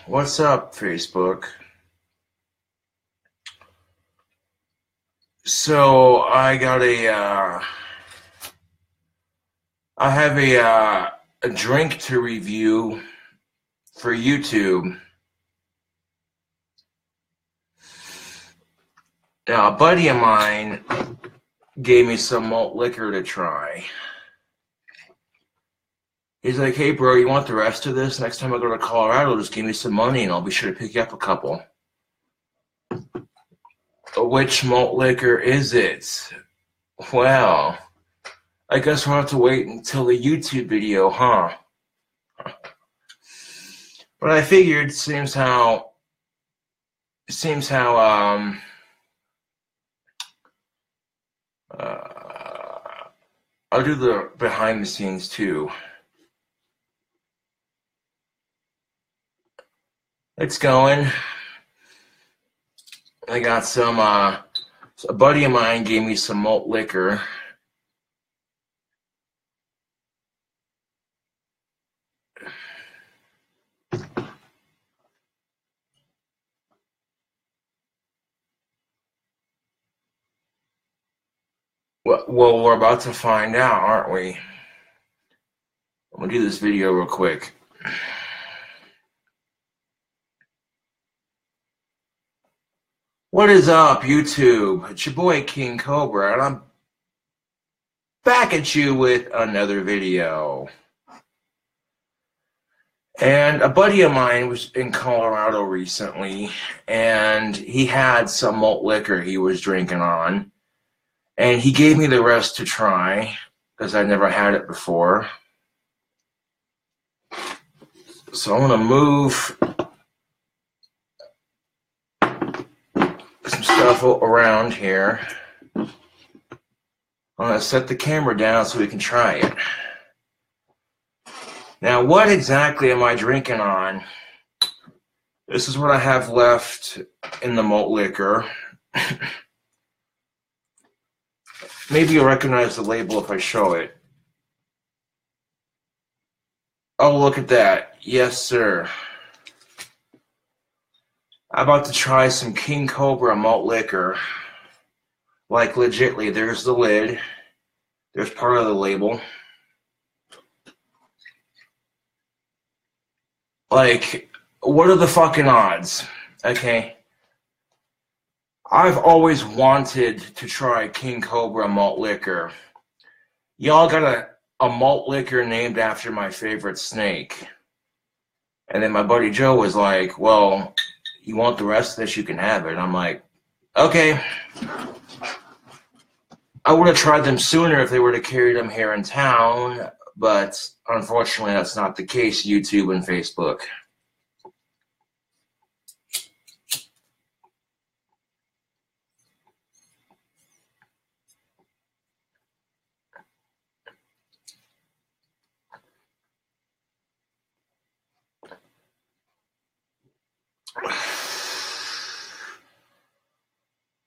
What's up, Facebook? So I got I have a drink to review for YouTube. Now, a buddy of mine gave me some malt liquor to try. He's like, hey, bro, you want the rest of this? Next time I go to Colorado, just give me some money and I'll be sure to pick you up a couple. Which malt liquor is it? Well, I guess we'll have to wait until the YouTube video, huh? But I figured, seems how I'll do the behind the scenes too. It's going. I got some, a buddy of mine gave me some malt liquor. Well, we're about to find out, aren't we? I'm gonna do this video real quick. What is up, YouTube? It's your boy King Cobra, and I'm back at you with another video. And a buddy of mine was in Colorado recently, and he had some malt liquor he was drinking on, and he gave me the rest to try because I'd never had it before. So I'm gonna move some stuff around here. I'm gonna set the camera down so we can try it. Now, what exactly am I drinking on? This is what I have left in the malt liquor. Maybe you'll recognize the label if I show it. Oh, look at that. Yes, sir. I'm about to try some King Cobra malt liquor. Like, legitly, there's the lid. There's part of the label. Like, what are the fucking odds? Okay. I've always wanted to try King Cobra malt liquor. Y'all got a malt liquor named after my favorite snake. And then my buddy Joe was like, well, you want the rest of this, you can have it. And I'm like, okay. I would have tried them sooner if they were to carry them here in town, but unfortunately that's not the case, YouTube and Facebook.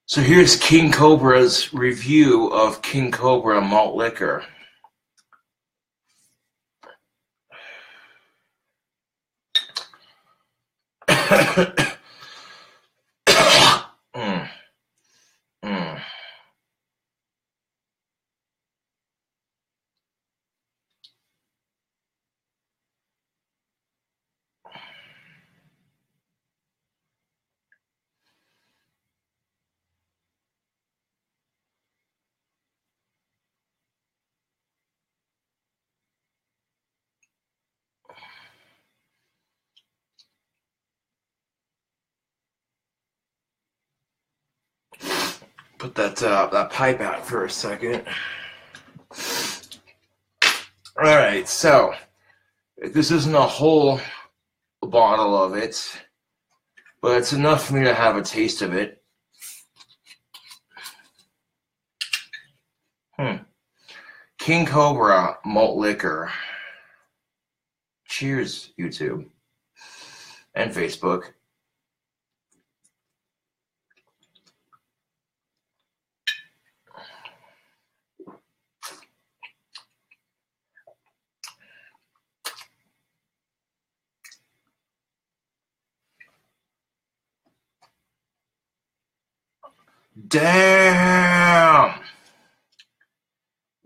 So here's King Cobra's review of King Cobra malt liquor. Put that pipe out for a second. All right, so this isn't a whole bottle of it, but it's enough for me to have a taste of it. King Cobra malt liquor. Cheers, YouTube and Facebook. Damn!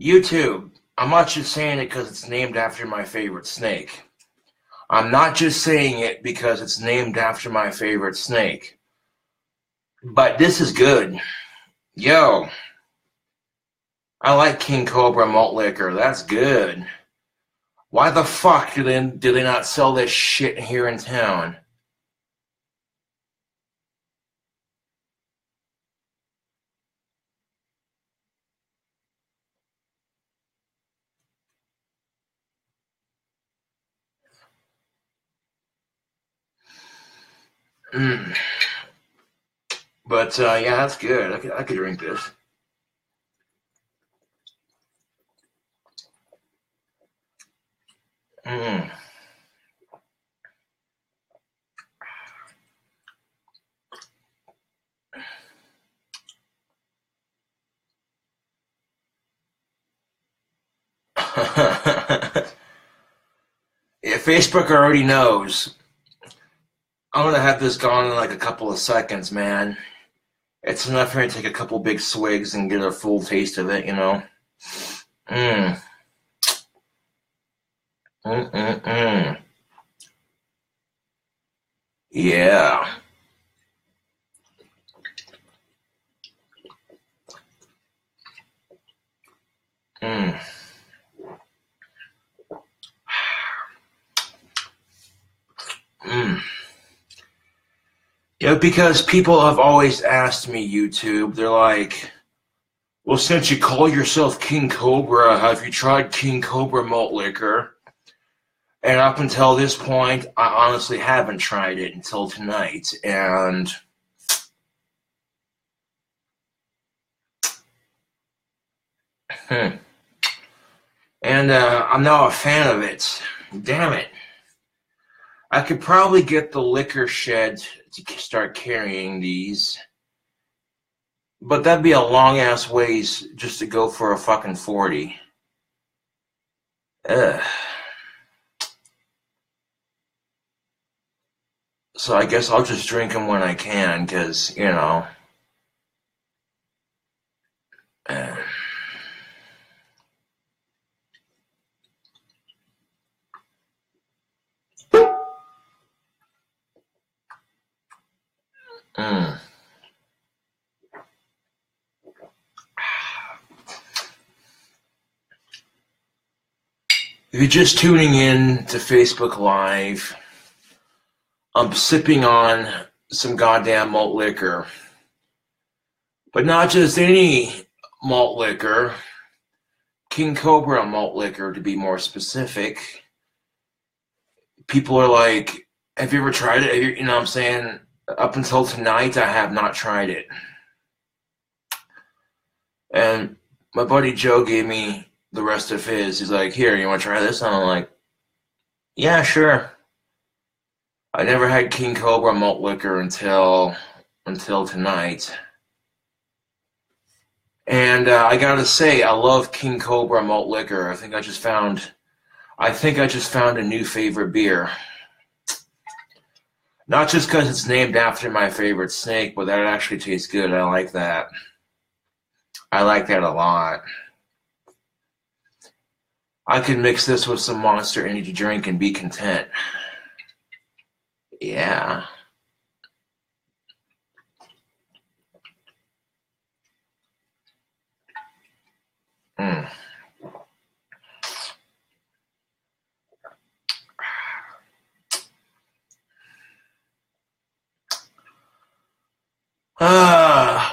YouTube, I'm not just saying it because it's named after my favorite snake. I'm not just saying it because it's named after my favorite snake. But this is good. Yo, I like King Cobra malt liquor. That's good. Why the fuck do they not sell this shit here in town? But yeah, that's good. I could drink this. Yeah, Facebook already knows. I'm gonna have this gone in like a couple of seconds, man. It's enough for me to take a couple big swigs and get a full taste of it, you know. Yeah. Yeah, because people have always asked me, YouTube, they're like, well, since you call yourself King Cobra, have you tried King Cobra malt liquor? And up until this point, I honestly haven't tried it until tonight. And I'm now a fan of it. Damn it. I could probably get the liquor shed to start carrying these. But that'd be a long-ass ways just to go for a fucking 40. Ugh. So I guess I'll just drink them when I can, because, you know. If you're just tuning in to Facebook Live, I'm sipping on some goddamn malt liquor. But not just any malt liquor. King Cobra malt liquor, to be more specific. People are like, have you ever tried it? You know what I'm saying? Up until tonight, I have not tried it. And my buddy Joe gave me the rest of his. He's like, here, you want to try this? And I'm like, yeah, sure. I never had King Cobra malt liquor until tonight. And I gotta say, I love King Cobra malt liquor. I think I just found a new favorite beer. Not just because it's named after my favorite snake, but that it actually tastes good. I like that. I like that a lot. I could mix this with some Monster Energy drink and be content. Yeah.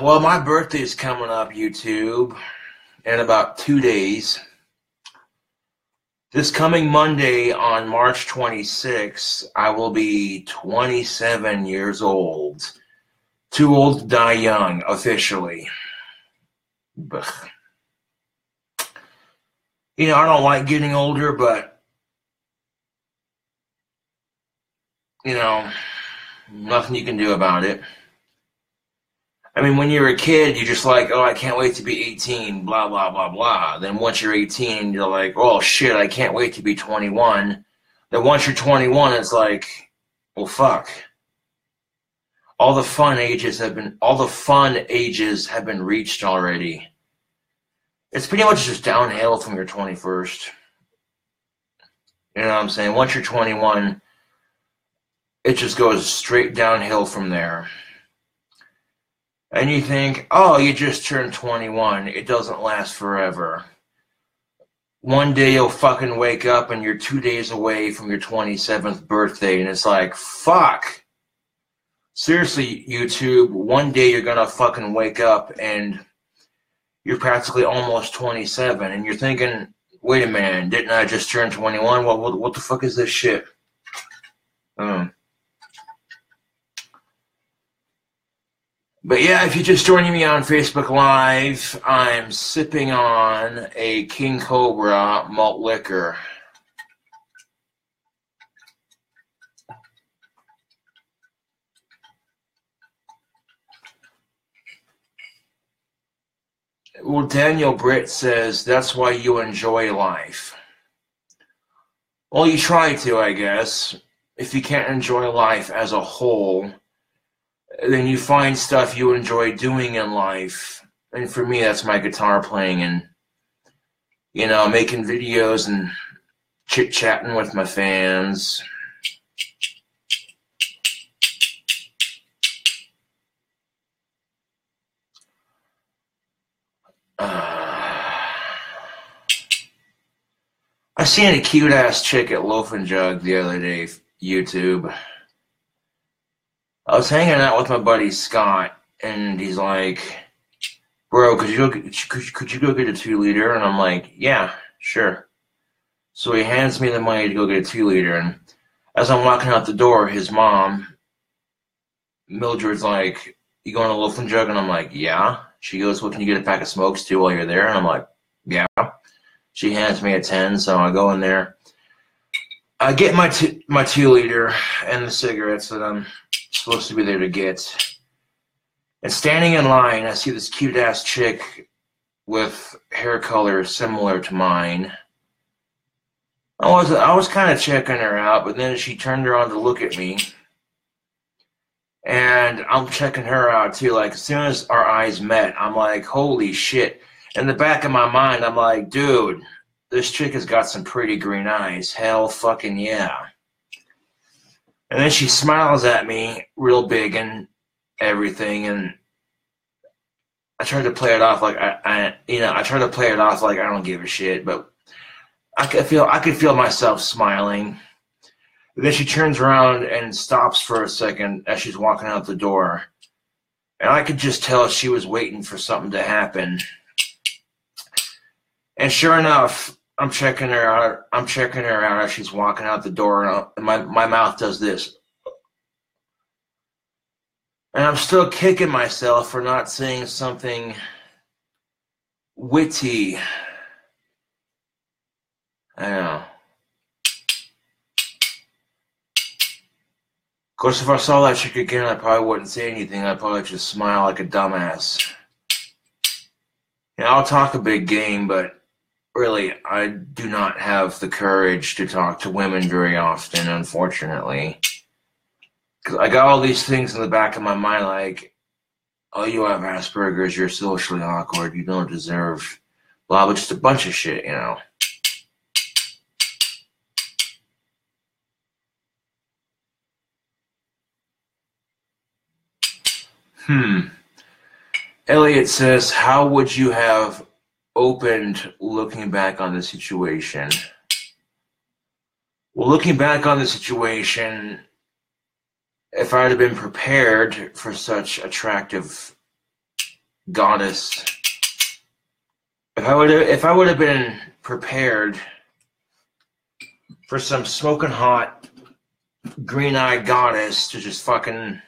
Well, my birthday's coming up, YouTube, in about 2 days. This coming Monday on March 26th, I will be 27 years old. Too old to die young, officially. Ugh. You know, I don't like getting older, but, you know, nothing you can do about it. I mean, when you're a kid, you're just like, oh, I can't wait to be 18, blah, blah, blah, blah. Then once you're 18, you're like, oh, shit, I can't wait to be 21. Then once you're 21, it's like, well, fuck. all the fun ages have been reached already. It's pretty much just downhill from your 21st. You know what I'm saying? Once you're 21, it just goes straight downhill from there. And you think, oh, you just turned 21. It doesn't last forever. One day you'll fucking wake up and you're 2 days away from your 27th birthday, and it's like, fuck. Seriously, YouTube, one day you're gonna fucking wake up and you're practically almost 27, and you're thinking, wait a minute, didn't I just turn 21? What the fuck is this shit? But yeah, if you're just joining me on Facebook Live, I'm sipping on a King Cobra malt liquor. Well, Daniel Britt says that's why you enjoy life. Well, you try to, I guess. If you can't enjoy life as a whole, then you find stuff you enjoy doing in life. And for me, that's my guitar playing and, you know, making videos and chit-chatting with my fans. I seen a cute-ass chick at Loaf and Jug the other day, YouTube. I was hanging out with my buddy Scott, and he's like, bro, could you go get a 2-liter? And I'm like, yeah, sure. So he hands me the money to go get a 2-liter, and as I'm walking out the door, his mom, Mildred's like, you going to Loaf and Jug? And I'm like, yeah. She goes, well, can you get a pack of smokes too while you're there? And I'm like, yeah. She hands me a 10, so I go in there. I get my 2-liter and the cigarettes that I'm supposed to be there to get. And standing in line, I see this cute-ass chick with hair color similar to mine. I was kind of checking her out, but then she turned around to look at me. And I'm checking her out too. Like, as soon as our eyes met, I'm like, holy shit. In the back of my mind, I'm like, dude, this chick has got some pretty green eyes. Hell fucking yeah. And then she smiles at me real big and everything, and I tried to play it off like I try to play it off like I don't give a shit, but I could feel myself smiling. But then she turns around and stops for a second as she's walking out the door, and I could just tell she was waiting for something to happen. And sure enough, I'm checking her out as she's walking out the door, and my mouth does this. And I'm still kicking myself for not saying something witty. I know. Of course, if I saw that chick again, I probably wouldn't say anything. I'd probably just smile like a dumbass. I'll talk a big game, but really, I do not have the courage to talk to women very often, unfortunately. Because I got all these things in the back of my mind, like, oh, you have Asperger's, you're socially awkward, you don't deserve blah, but just a bunch of shit, you know. Elliot says, how would you have opened looking back on the situation? Well, looking back on the situation, if I had been prepared for such attractive goddess, if I would have been prepared for some smoking hot green-eyed goddess to just fucking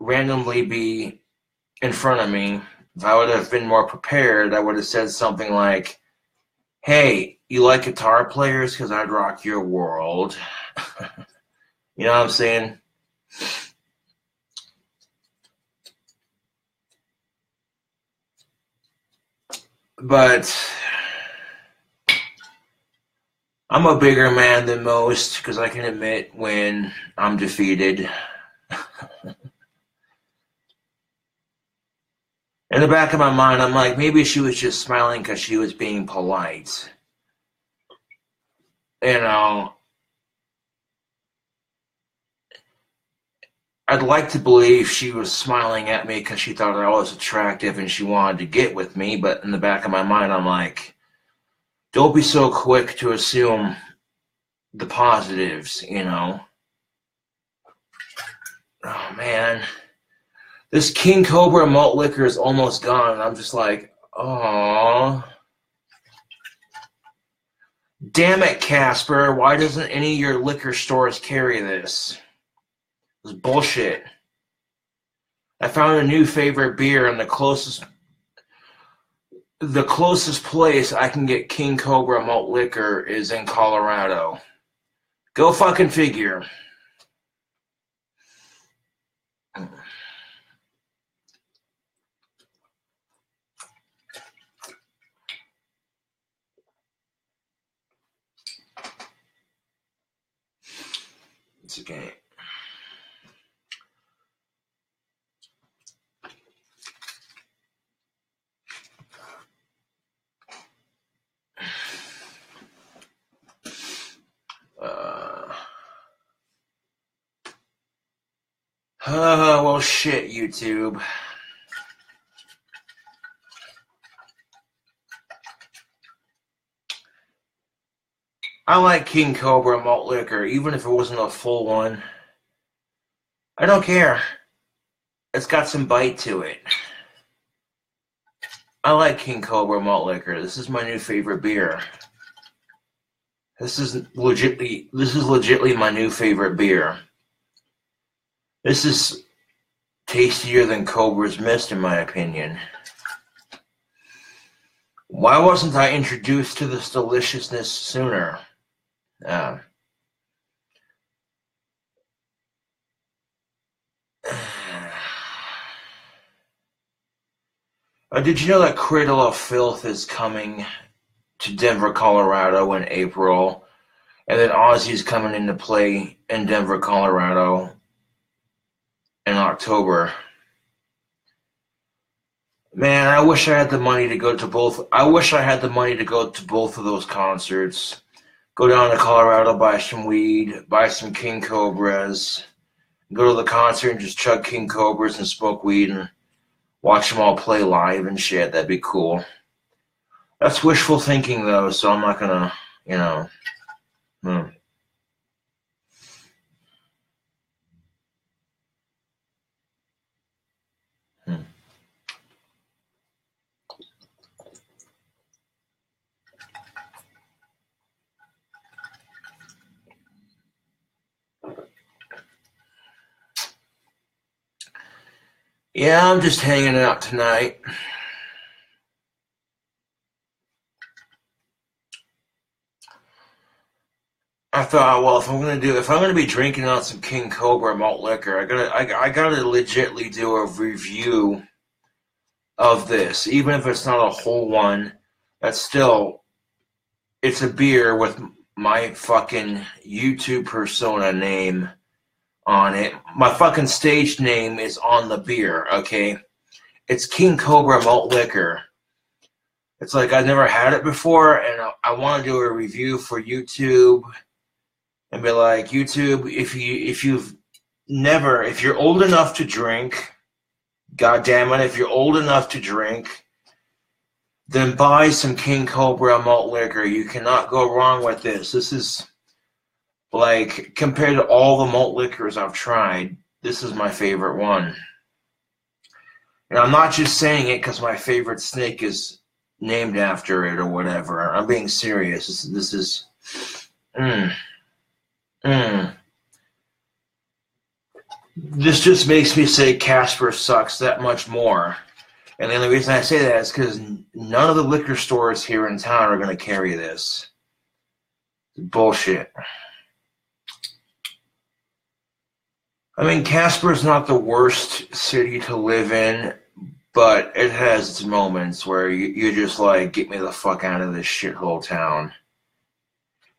randomly be in front of me, if I would have been more prepared, I would have said something like, hey, you like guitar players? Because I'd rock your world. You know what I'm saying? But I'm a bigger man than most because I can admit when I'm defeated. In the back of my mind, I'm like, maybe she was just smiling because she was being polite. You know, I'd like to believe she was smiling at me because she thought I was attractive and she wanted to get with me, but in the back of my mind, I'm like, don't be so quick to assume the positives, you know. Oh, man. This King Cobra malt liquor is almost gone, and I'm just like, oh. Damn it, Casper. Why doesn't any of your liquor stores carry this? This is bullshit. I found a new favorite beer, and the closest place I can get King Cobra malt liquor is in Colorado. Go fucking figure. It's okay. Well, shit, YouTube. I like King Cobra malt liquor, even if it wasn't a full one. I don't care. It's got some bite to it. I like King Cobra malt liquor. This is my new favorite beer. This is legitly my new favorite beer. This is tastier than Cobra's Mist, in my opinion. Why wasn't I introduced to this deliciousness sooner? Did you know that Cradle of Filth is coming to Denver, Colorado in April? And then Ozzy's coming into play in Denver, Colorado in October. Man, I wish I had the money to go to both. I wish I had the money to go to both of those concerts. Go down to Colorado, buy some weed, buy some King Cobras, go to the concert and just chug King Cobras and smoke weed and watch them all play live and shit. That'd be cool. That's wishful thinking, though, so I'm not gonna, you know. Yeah, I'm just hanging out tonight. I thought, well, if I'm gonna be drinking on some King Cobra malt liquor, I gotta legitly do a review of this, even if it's not a whole one. That's still, it's a beer with my fucking YouTube persona name on it. My fucking stage name is on the beer, okay? It's King Cobra malt liquor. It's like I've never had it before, and I want to do a review for YouTube and be like, YouTube, if you're old enough to drink, God damn it, if you're old enough to drink, then buy some King Cobra malt liquor. You cannot go wrong with this. This is, like, compared to all the malt liquors I've tried, this is my favorite one. And I'm not just saying it because my favorite snake is named after it or whatever. I'm being serious. This is... This just makes me say Casper sucks that much more. And the only reason I say that is because none of the liquor stores here in town are going to carry this. Bullshit. I mean, Casper's not the worst city to live in, but it has its moments where you're just like, get me the fuck out of this shithole town.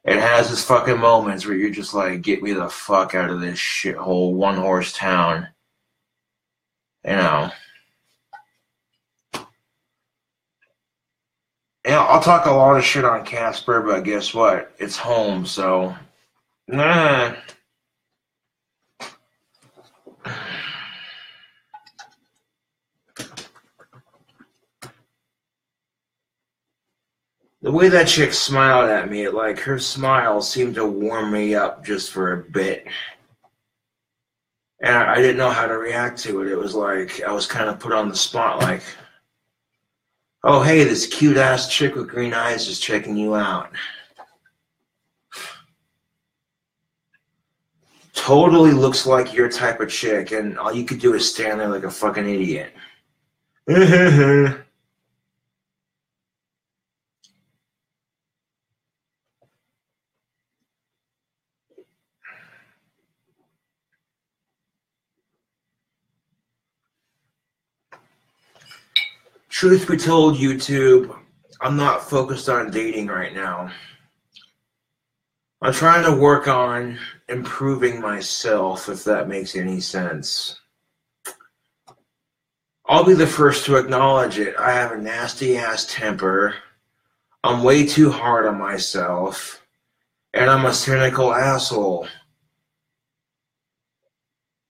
It has its fucking moments where you're just like, get me the fuck out of this shithole one-horse town. You know. Yeah, I'll talk a lot of shit on Casper, but guess what? It's home, so nah. The way that chick smiled at me, like her smile seemed to warm me up just for a bit. And I didn't know how to react to it. It was like I was kind of put on the spot, like, oh, hey, this cute-ass chick with green eyes is checking you out. Totally looks like your type of chick, and all you could do is stand there like a fucking idiot. Truth be told, YouTube, I'm not focused on dating right now. I'm trying to work on improving myself, if that makes any sense. I'll be the first to acknowledge it. I have a nasty-ass temper. I'm way too hard on myself. And I'm a cynical asshole.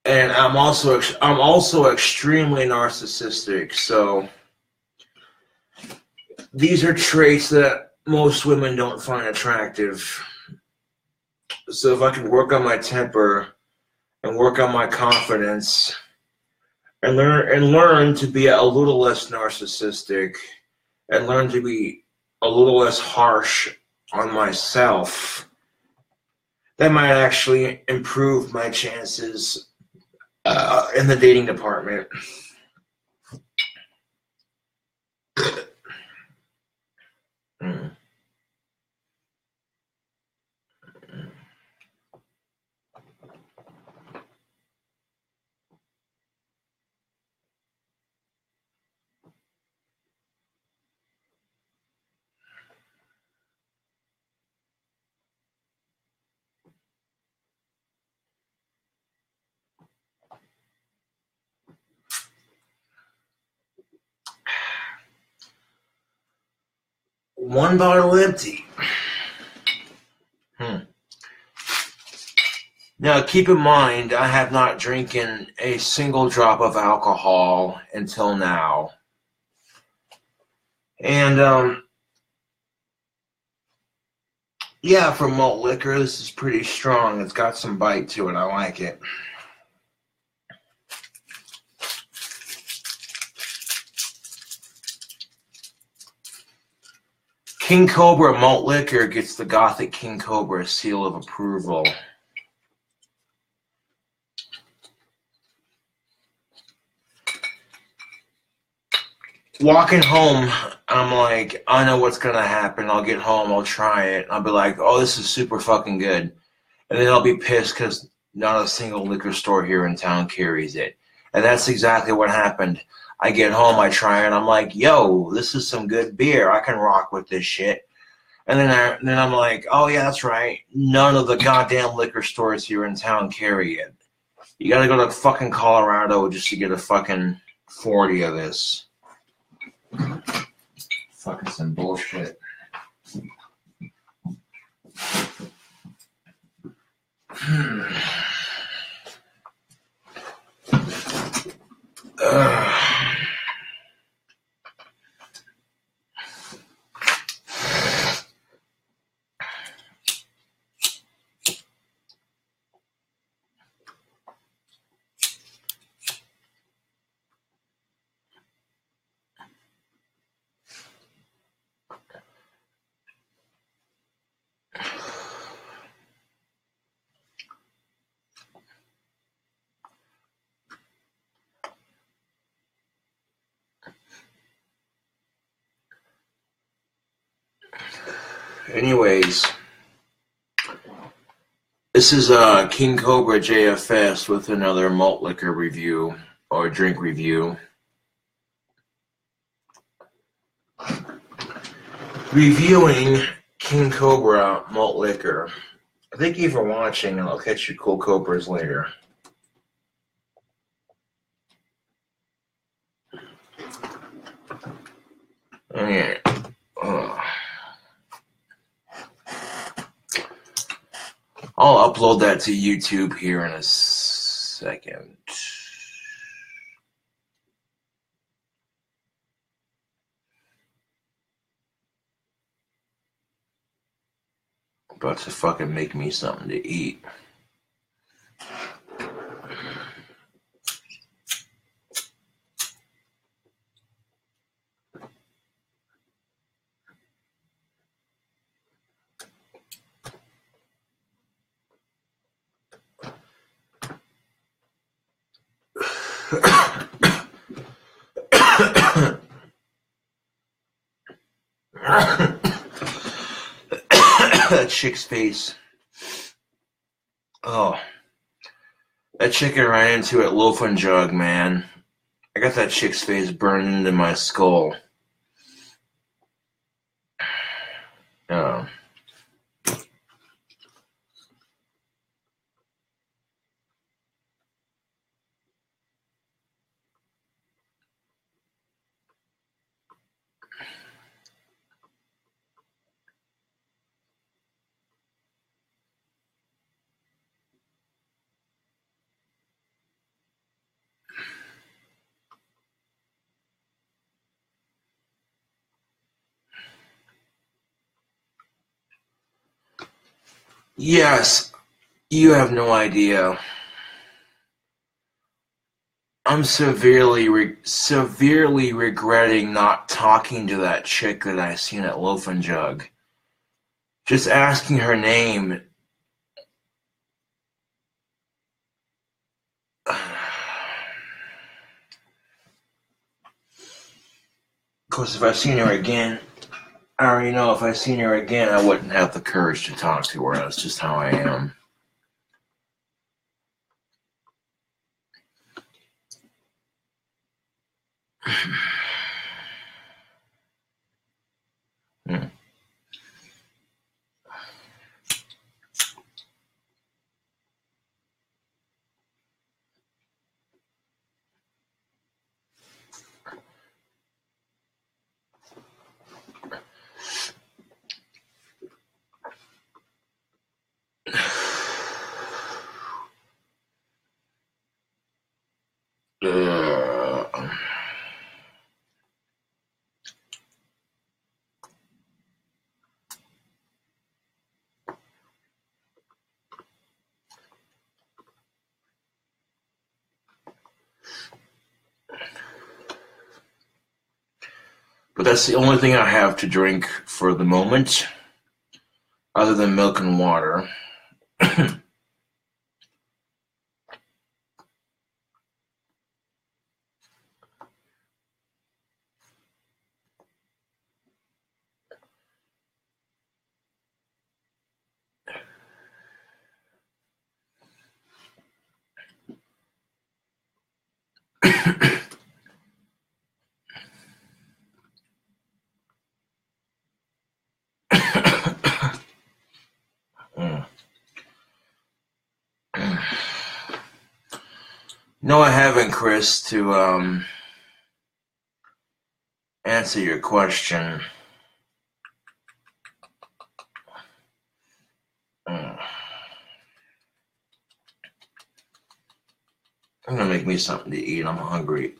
And I'm also extremely narcissistic, so these are traits that most women don't find attractive. So if I can work on my temper and work on my confidence and learn to be a little less narcissistic and learn to be a little less harsh on myself, that might actually improve my chances in the dating department. One bottle empty. Now, keep in mind, I have not drinking a single drop of alcohol until now. And, yeah, for malt liquor, this is pretty strong. It's got some bite to it. I like it. King Cobra malt liquor gets the Gothic King Cobra seal of approval. Walking home, I'm like, I know what's going to happen. I'll get home, I'll try it. I'll be like, oh, this is super fucking good. And then I'll be pissed because not a single liquor store here in town carries it. And that's exactly what happened. I get home, I try it, I'm like, yo, this is some good beer. I can rock with this shit. And then I'm like, oh, yeah, that's right. None of the goddamn liquor stores here in town carry it. You got to go to fucking Colorado just to get a fucking 40 of this. Fucking some bullshit. Anyways, this is KingCobraJFS with another malt liquor review or drink review. Reviewing King Cobra malt liquor. Thank you for watching, and I'll catch you cool cobras later. Okay. upload that to YouTube here in a second. About to fucking make me something to eat. That chick's face. Oh. That chicken ran into it loafing jug, man. I got that chick's face burned into my skull. Oh. Yes, you have no idea. I'm severely regretting not talking to that chick that I seen at Loafin' Jug. Just asking her name. Of course, if I seen her again, I already know if I seen her again, I wouldn't have the courage to talk to her. That's just how I am. But that's the only thing I have to drink for the moment, other than milk and water. No, I haven't, Chris, to answer your question. I'm gonna make me something to eat. I'm hungry.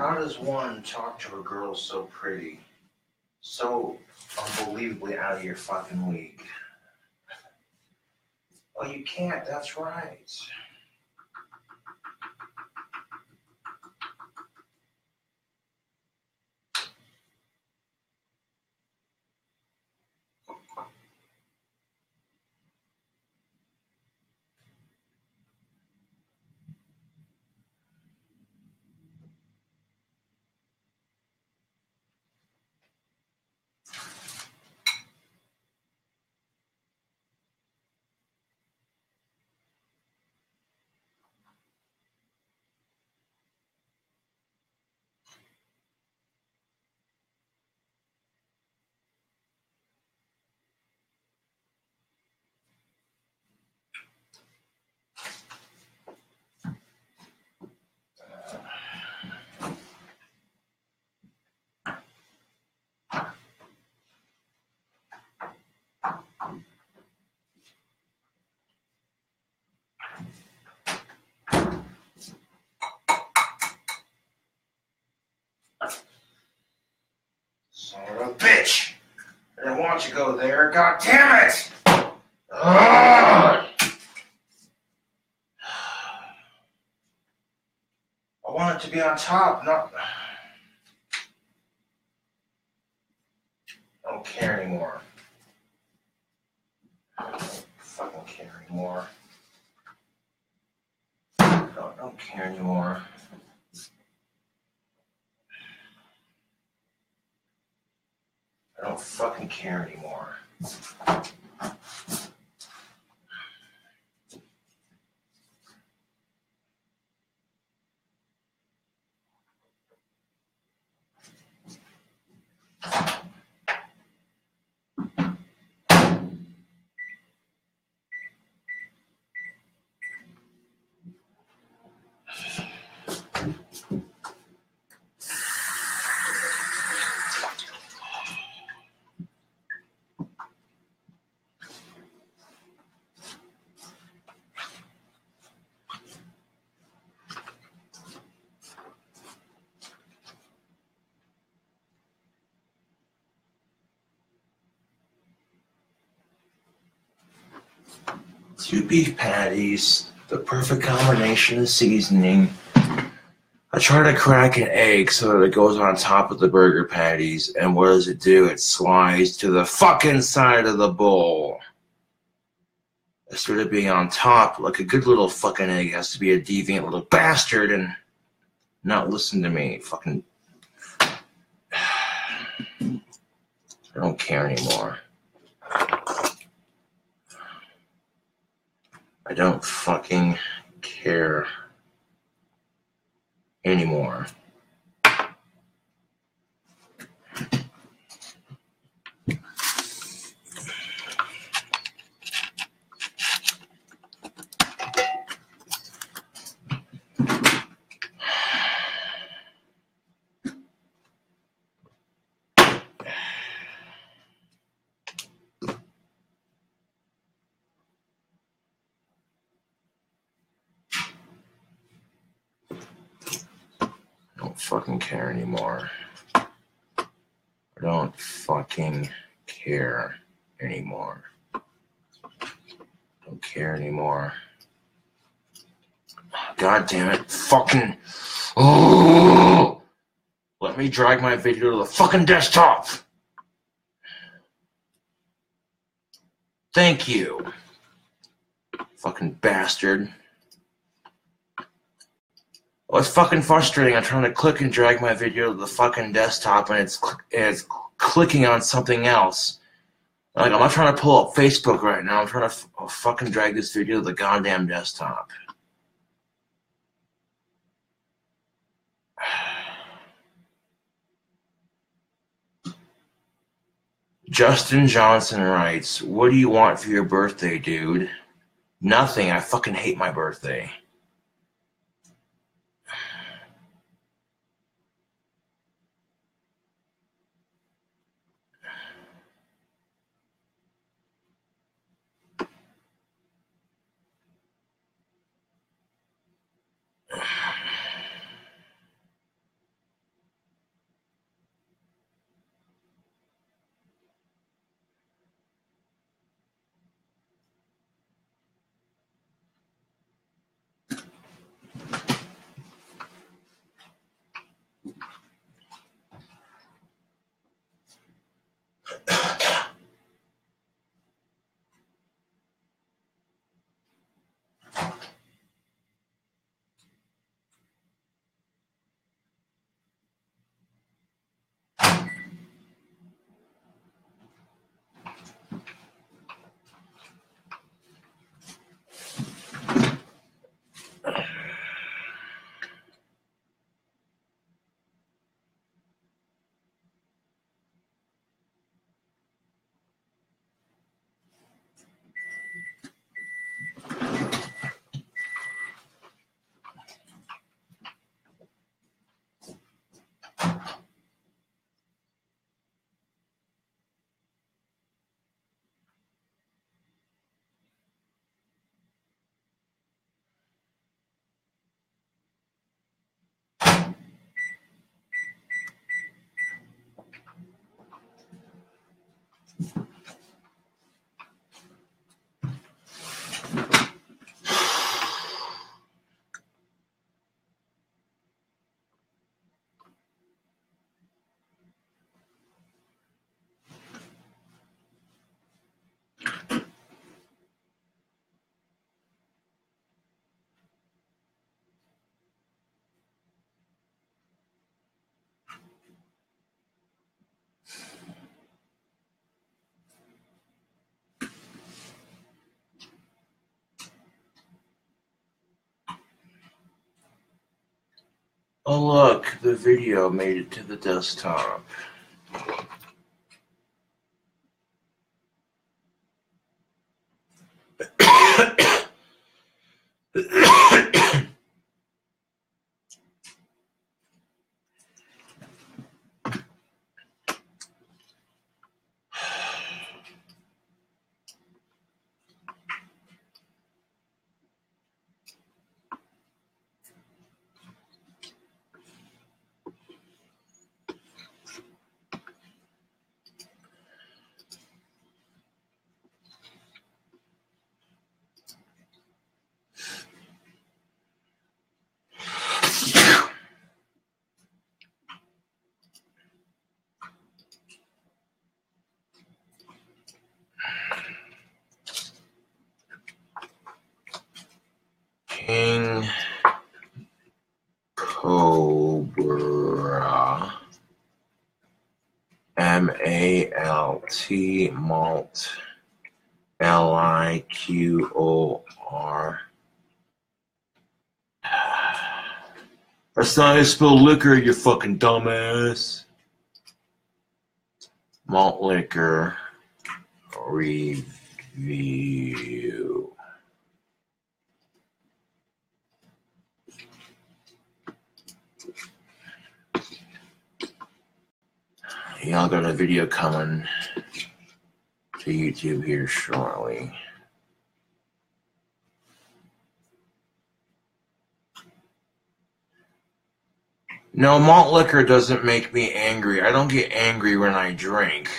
How does one talk to a girl so pretty? So unbelievably out of your fucking league. Oh, you can't, that's right. Son of a bitch! I didn't want you to go there, god damn it! Ugh! I want it to be on top, not... I don't care anymore. I don't fucking care anymore. I don't care anymore. I don't fucking care anymore. Two beef patties, the perfect combination of seasoning. I try to crack an egg so that it goes on top of the burger patties, and what does it do? It slides to the fucking side of the bowl. Instead of being on top, like a good little fucking egg, it has to be a deviant little bastard and not listen to me. Fucking... I don't care anymore. I don't fucking care anymore. I don't fucking care anymore. I don't fucking care anymore. Don't care anymore. God damn it. Fucking... Oh! Let me drag my video to the fucking desktop! Thank you. Fucking bastard. Well, it's fucking frustrating. I'm trying to click and drag my video to the fucking desktop and it's clicking on something else. Like, I'm not trying to pull up Facebook right now. I'm trying to fucking drag this video to the goddamn desktop. Justin Johnson writes, what do you want for your birthday, dude? Nothing. I fucking hate my birthday. Oh look, the video made it to the desktop. King Cobra MALT malt LIQOR. That's not how you spell liquor, you fucking dumbass. Malt liquor review. Y'all got a video coming to YouTube here shortly. No, malt liquor doesn't make me angry. I don't get angry when I drink.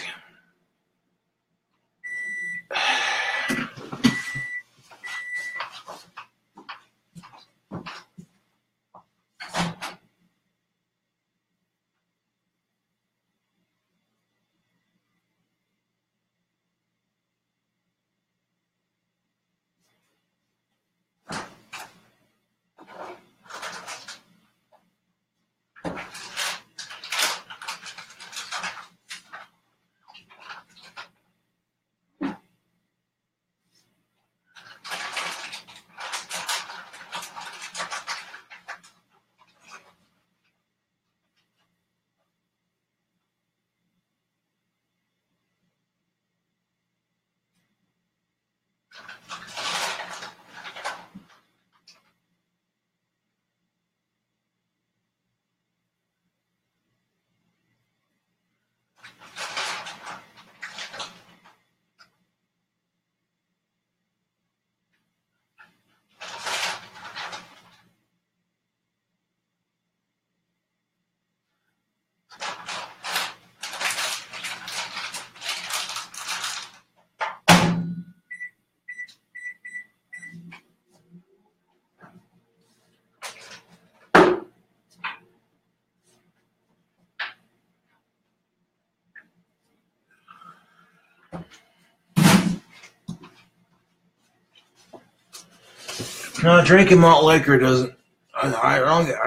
No, drinking malt liquor doesn't. I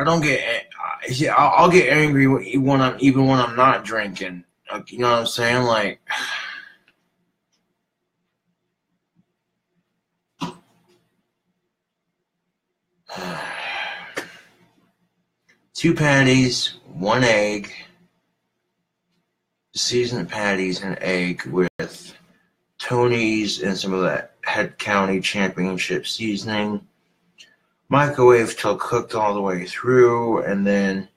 don't get. See, I'll get angry when I'm not drinking. You know what I'm saying? Like, two patties, one egg, seasoned patties and egg with Tony's and some of that Head County Championship seasoning. Microwave till cooked all the way through, and then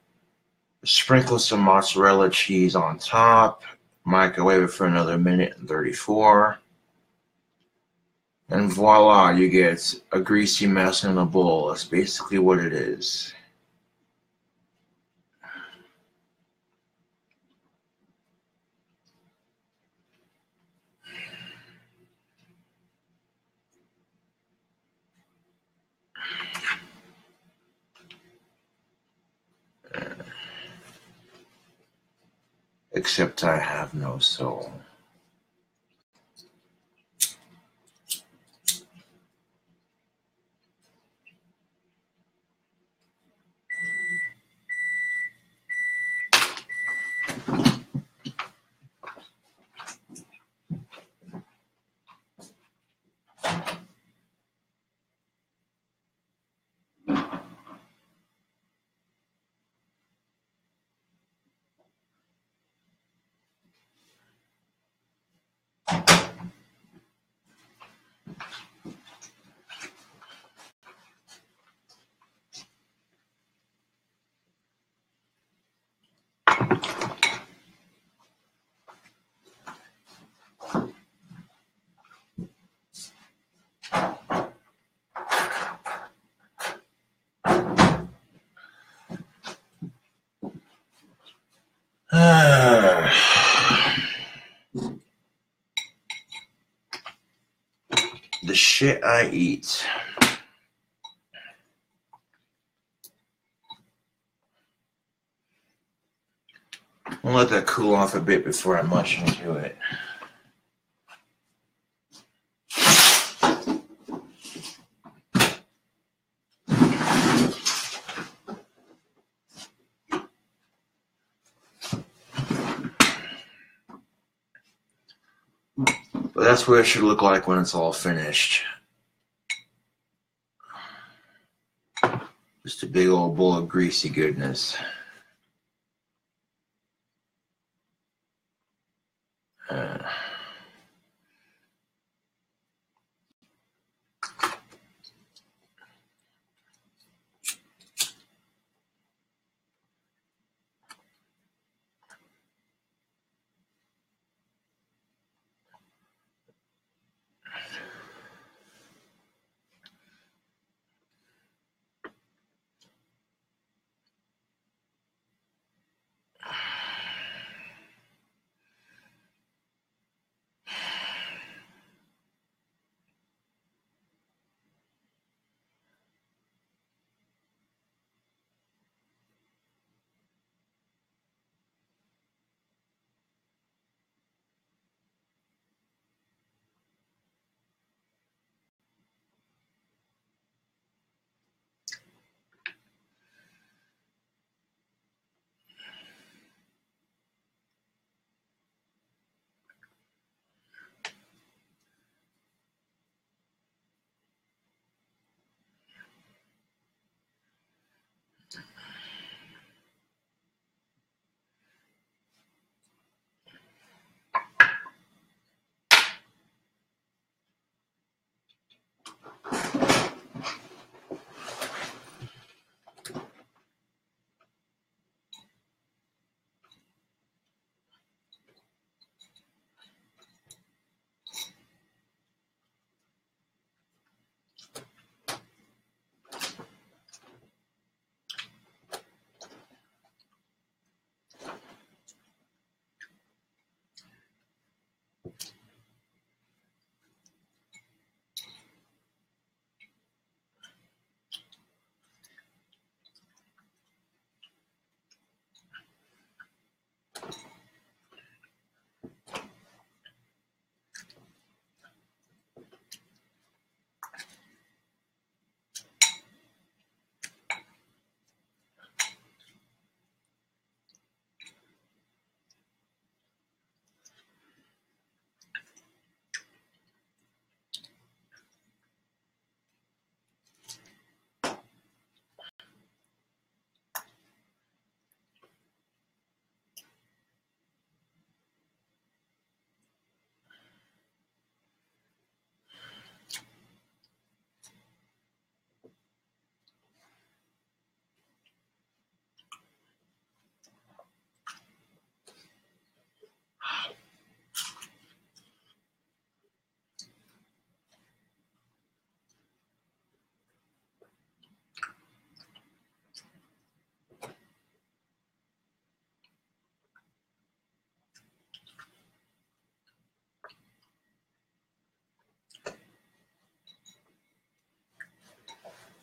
sprinkle some mozzarella cheese on top. Microwave it for another minute and 34. And voila, you get a greasy mess in a bowl. That's basically what it is. Except I have no soul. shit I eat. I'll let that cool off a bit before I mush into it. But that's what it should look like when it's all finished. Just a big old bowl of greasy goodness.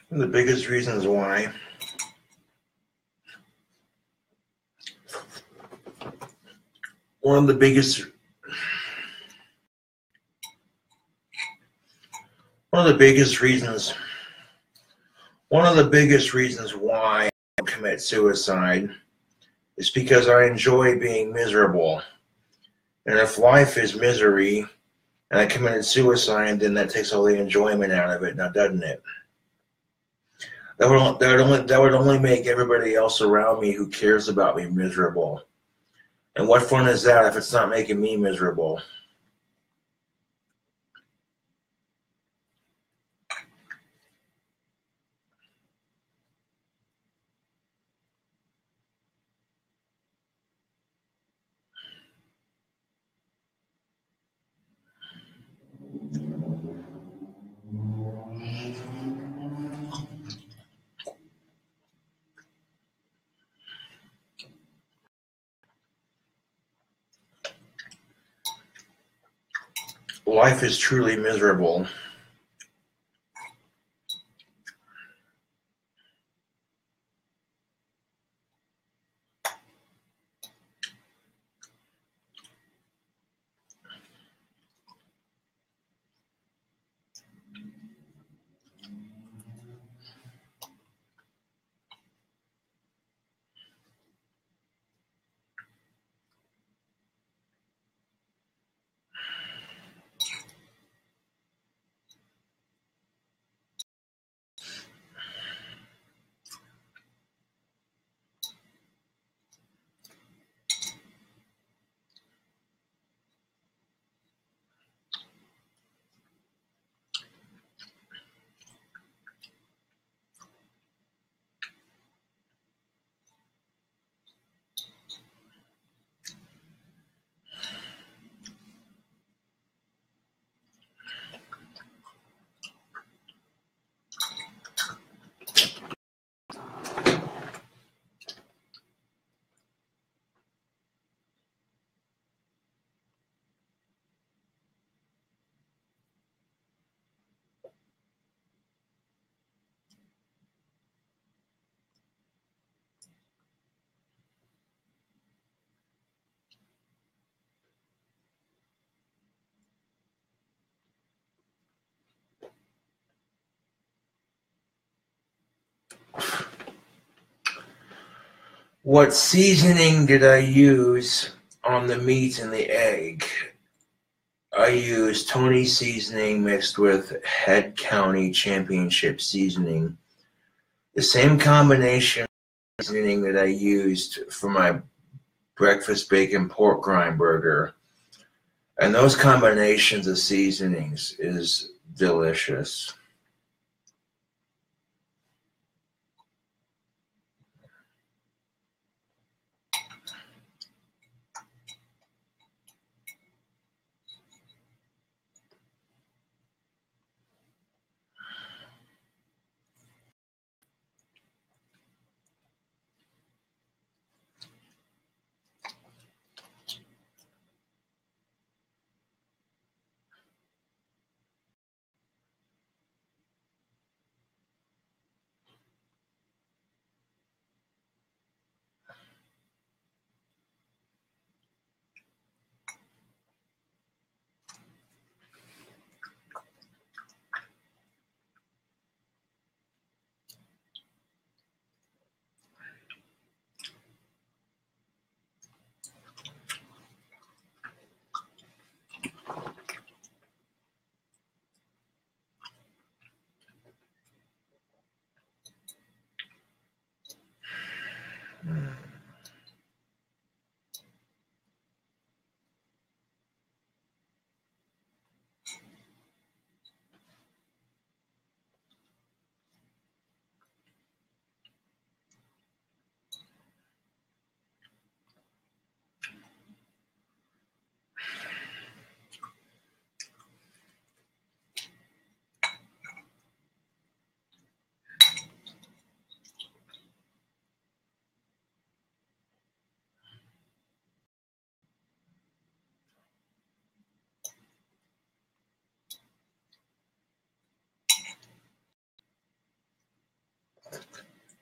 One of the biggest reasons why one of the biggest reasons why I commit suicide is because I enjoy being miserable. And if life is misery and I committed suicide, then that takes all the enjoyment out of it, now doesn't it? That would only make everybody else around me who cares about me miserable. And what fun is that if it's not making me miserable? Life is truly miserable What seasoning did I use on the meat and the egg? I used Tony's seasoning mixed with Head County Championship seasoning. The same combination of seasoning that I used for my breakfast bacon pork rind burger. And those combinations of seasonings is delicious.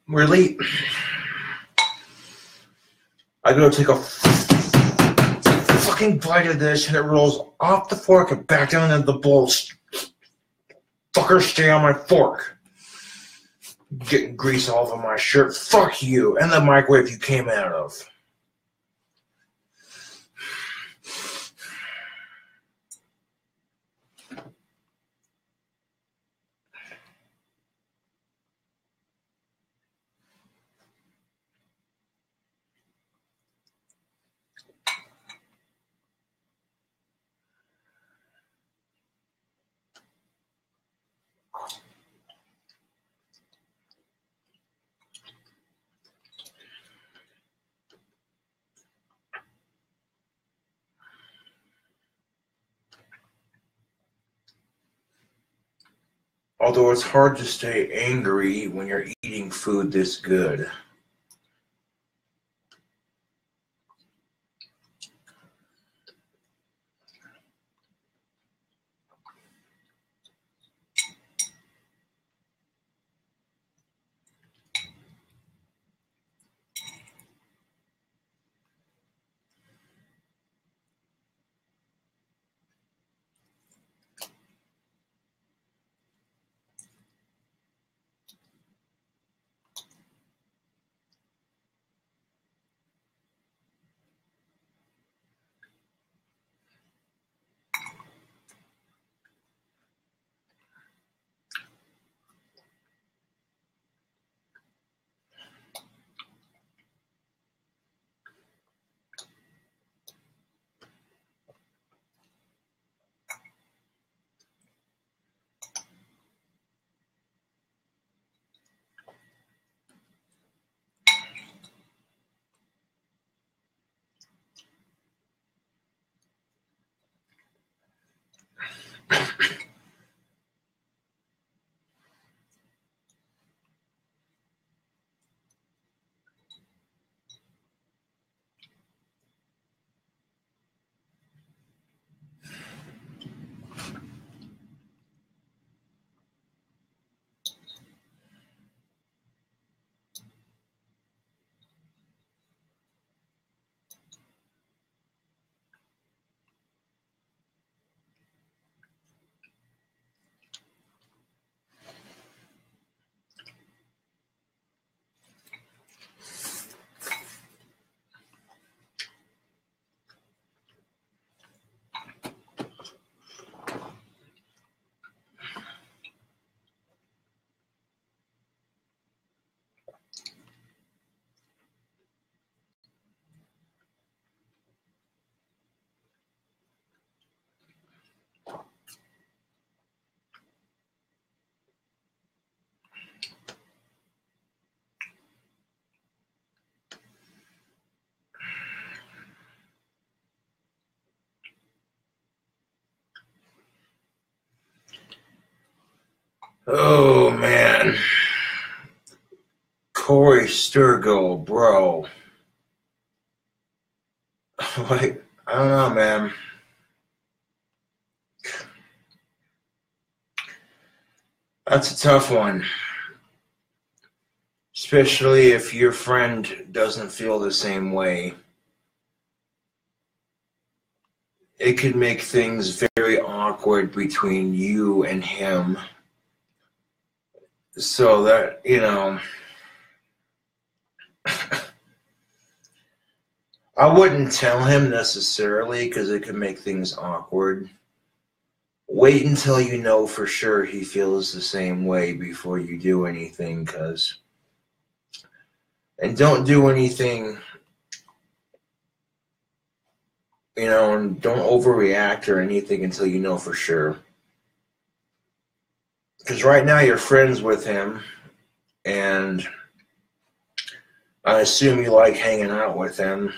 Really, I go to take a fucking bite of this and it rolls off the fork and back down into the bowl. Fucker, stay on my fork. Getting grease all over my shirt. Fuck you. And the microwave you came out of. Although it's hard to stay angry when you're eating food this good. Oh, man. Corey Sturgill, bro. Like, I don't know, man. That's a tough one. Especially if your friend doesn't feel the same way. It could make things very awkward between you and him. So that, I wouldn't tell him necessarily because it could make things awkward. Wait until you know for sure he feels the same way before you do anything, and don't do anything, and don't overreact or anything until you know for sure. Because right now you're friends with him, and I assume you like hanging out with him.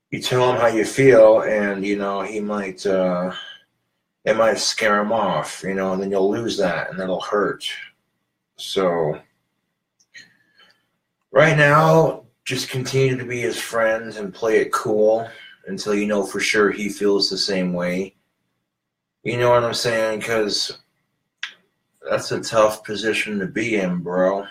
You tell him how you feel, and he might it might scare him off, and then you'll lose that, and that'll hurt. So right now, just continue to be his friends and play it cool until you know for sure he feels the same way. You know what I'm saying? Because that's a tough position to be in, bro.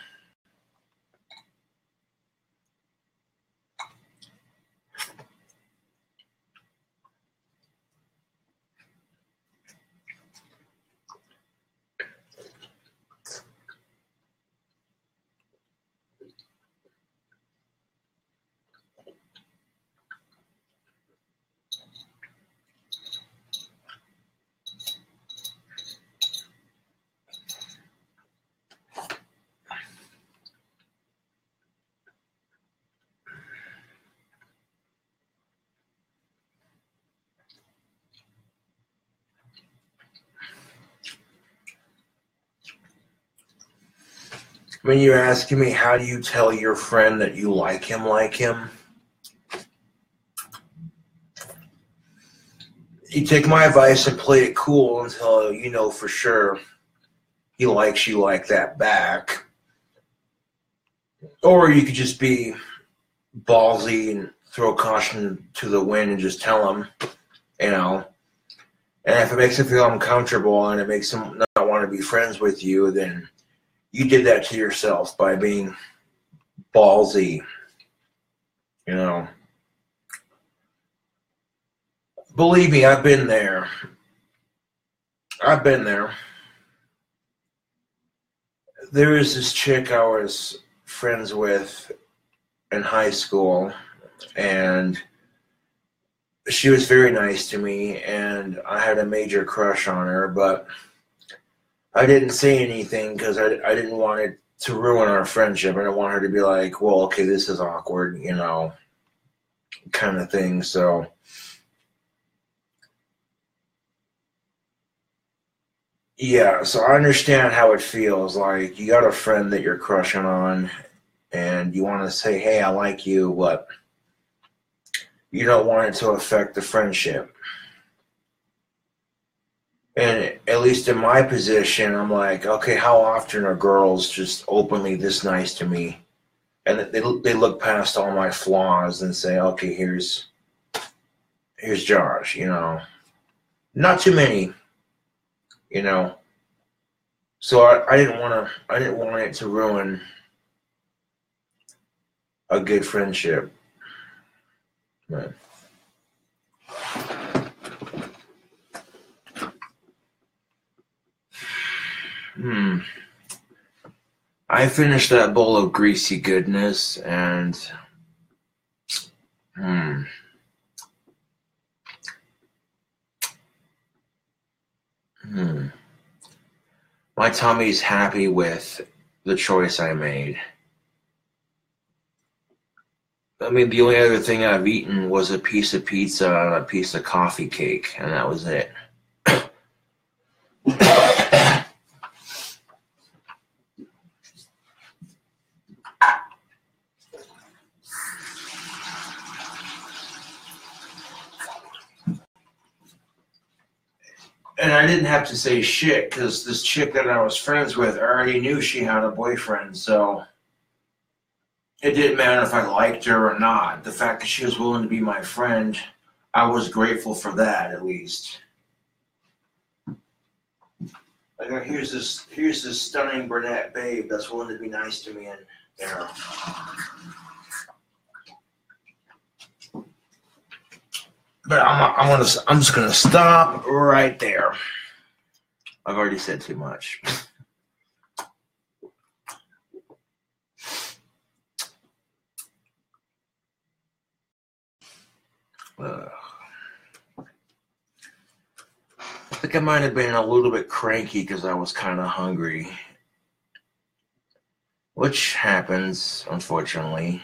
When you're asking me, how do you tell your friend that you like him? You take my advice and play it cool until you know for sure he likes you like that back. Or you could just be ballsy and throw caution to the wind and just tell him, And if it makes him feel uncomfortable and it makes him not want to be friends with you, then you did that to yourself by being ballsy, Believe me, I've been there. There was this chick I was friends with in high school, and she was very nice to me, and I had a major crush on her, but I didn't say anything because I didn't want it to ruin our friendship. I didn't want her to be like, well, okay, this is awkward, kind of thing. So yeah, so I understand how it feels. Like, you got a friend that you're crushing on, and you want to say, hey, I like you, but you don't want it to affect the friendship. And at least in my position, I'm like, okay, how often are girls just openly this nice to me? And they look past all my flaws and say, okay, here's Josh, Not too many, So I didn't want it to ruin a good friendship. But I finished that bowl of greasy goodness, and my tummy's happy with the choice I made. I mean, the only other thing I've eaten was a piece of pizza and a piece of coffee cake, and that was it. And And I didn't have to say shit because this chick that I was friends with already knew she had a boyfriend, so it didn't matter if I liked her or not. The fact that she was willing to be my friend, I was grateful for that, at least. Like, here's this stunning brunette babe that's willing to be nice to me, and you know. But I'm just gonna stop right there. I've already said too much. I think I might have been a little bit cranky because I was kind of hungry, which happens, unfortunately.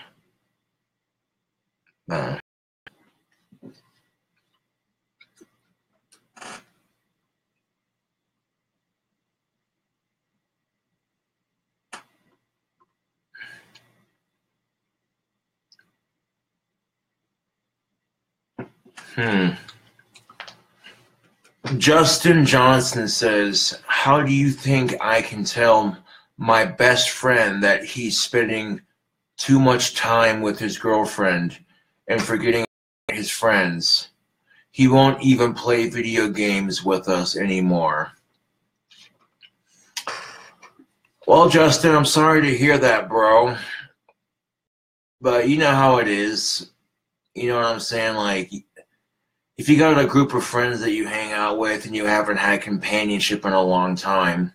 Justin Johnson says, how do you think I can tell my best friend that he's spending too much time with his girlfriend and forgetting his friends? He won't even play video games with us anymore. Well, Justin, I'm sorry to hear that, bro. But you know how it is. You know what I'm saying? Like, if you got a group of friends that you hang out with and you haven't had companionship in a long time,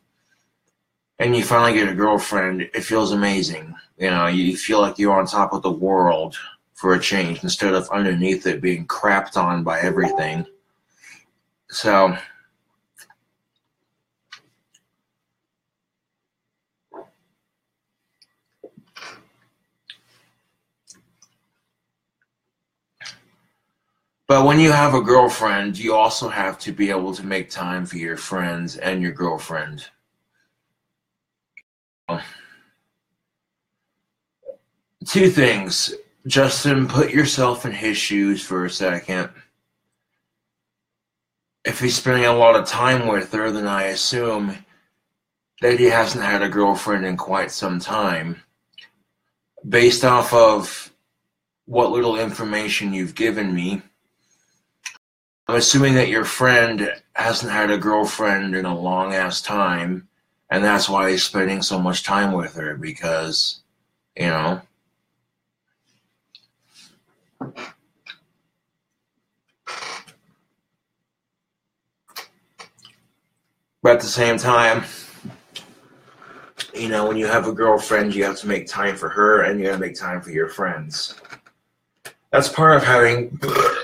and you finally get a girlfriend, it feels amazing. You know, you feel like you're on top of the world for a change instead of underneath it being crapped on by everything. So, but when you have a girlfriend, you also have to be able to make time for your friends and your girlfriend. Two things. Justin, put yourself in his shoes for a second. If he's spending a lot of time with her, then I assume that he hasn't had a girlfriend in quite some time. Based off of what little information you've given me, I'm assuming that your friend hasn't had a girlfriend in a long-ass time, and that's why he's spending so much time with her, because, you know. But at the same time, you know, when you have a girlfriend, you have to make time for her, and you got to make time for your friends. That's part of having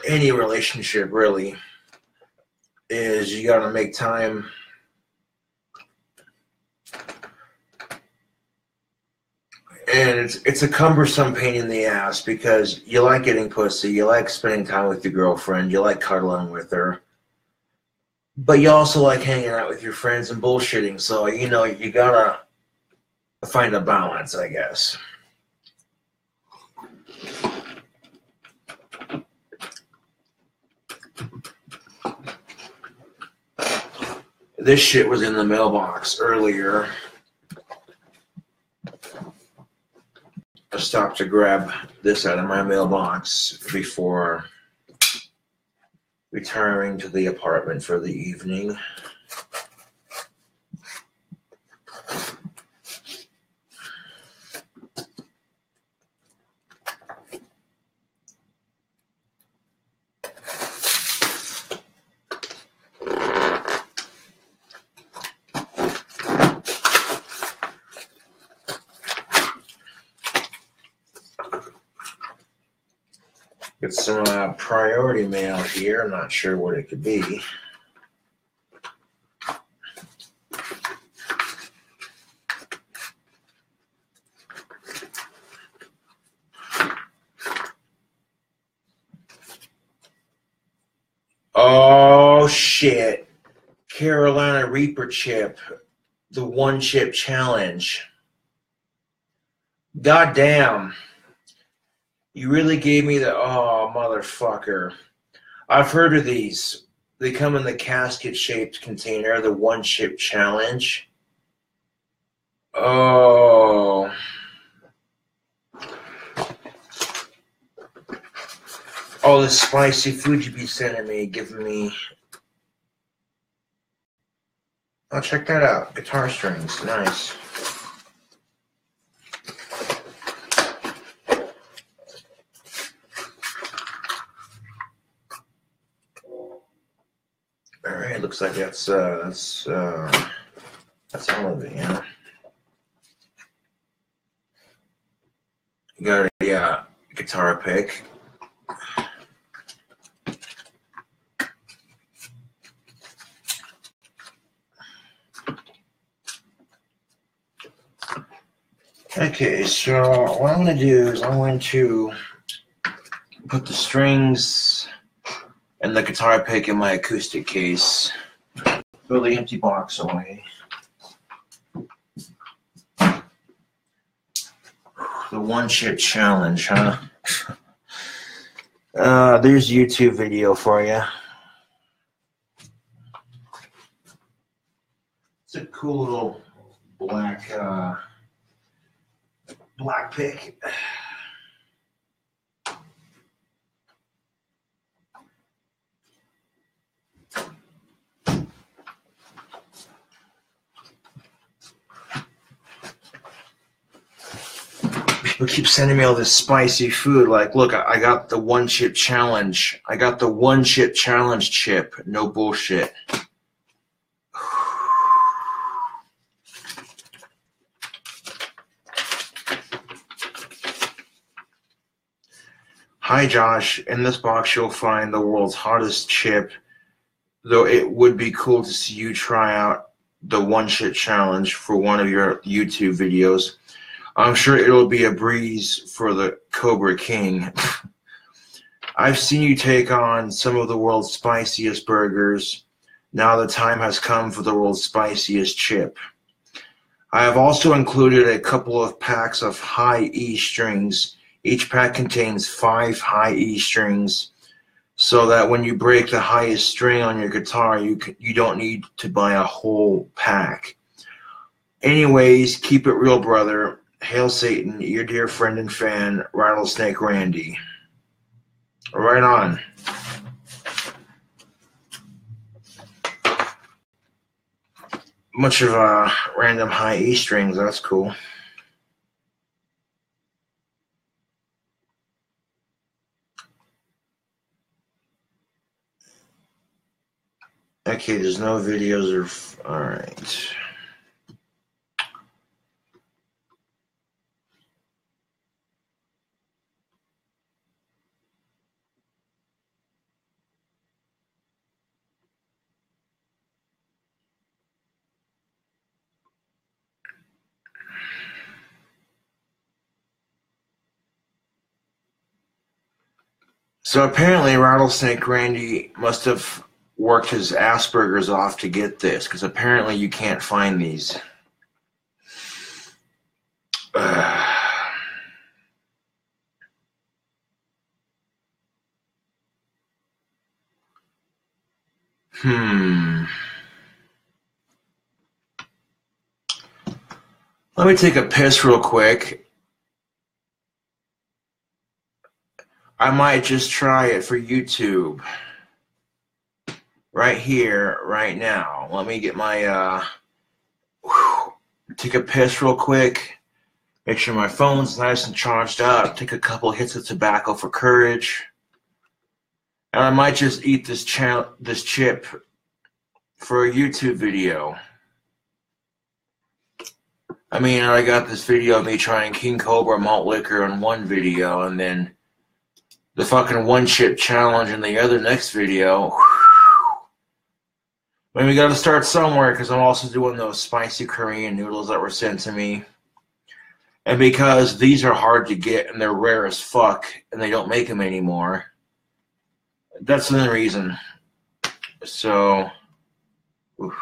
any relationship, really, is you got to make time. And it's a cumbersome pain in the ass because you like getting pussy, you like spending time with your girlfriend, you like cuddling with her, but you also like hanging out with your friends and bullshitting. So, you know, you gotta find a balance, I guess. This shit was in the mailbox earlier. I stopped to grab this out of my mailbox before retiring to the apartment for the evening. Get some priority mail here. I'm not sure what it could be. Oh, shit. Carolina Reaper chip. The one chip challenge. God damn. You really gave me the, oh, motherfucker. I've heard of these. They come in the casket-shaped container, the one-chip challenge. Oh. All this spicy food you be sending me, giving me. Oh, check that out. Guitar strings. Nice. Alright, looks like that's all of it, yeah. You got a guitar pick. Okay, so what I'm going to do is I'm going to put the strings and the guitar pick in my acoustic case. Throw the empty box away. The one-chip challenge, huh? There's a YouTube video for you. It's a cool little black pick. People keep sending me all this spicy food. Like, look, I got the one-chip challenge. I got the one-chip challenge chip. No bullshit. Hi, Josh. In this box, you'll find the world's hottest chip, though it would be cool to see you try out the one-chip challenge for one of your YouTube videos. I'm sure it'll be a breeze for the Cobra King. I've seen you take on some of the world's spiciest burgers. Now the time has come for the world's spiciest chip. I have also included a couple of packs of high E strings. Each pack contains 5 high E strings, so that when you break the highest string on your guitar, you don't need to buy a whole pack. Anyways, keep it real, brother. Hail Satan, your dear friend and fan, Rattlesnake Randy. Right on. Much of random high E strings, that's cool. Okay, there's no videos or... Alright. So apparently Rattlesnake Randy must have worked his Asperger's off to get this, because apparently you can't find these. Let me take a piss real quick. I might just try it for YouTube. Right here, right now. Let me get my, take a piss real quick. Make sure my phone's nice and charged up. Take a couple hits of tobacco for courage. And I might just eat this chip for a YouTube video. I mean, I got this video of me trying King Cobra malt liquor in one video, and then the fucking one-chip challenge in the other next video. I mean, we got to start somewhere, because I'm also doing those spicy Korean noodles that were sent to me. And because these are hard to get and they're rare as fuck and they don't make them anymore, that's the reason. So, oof.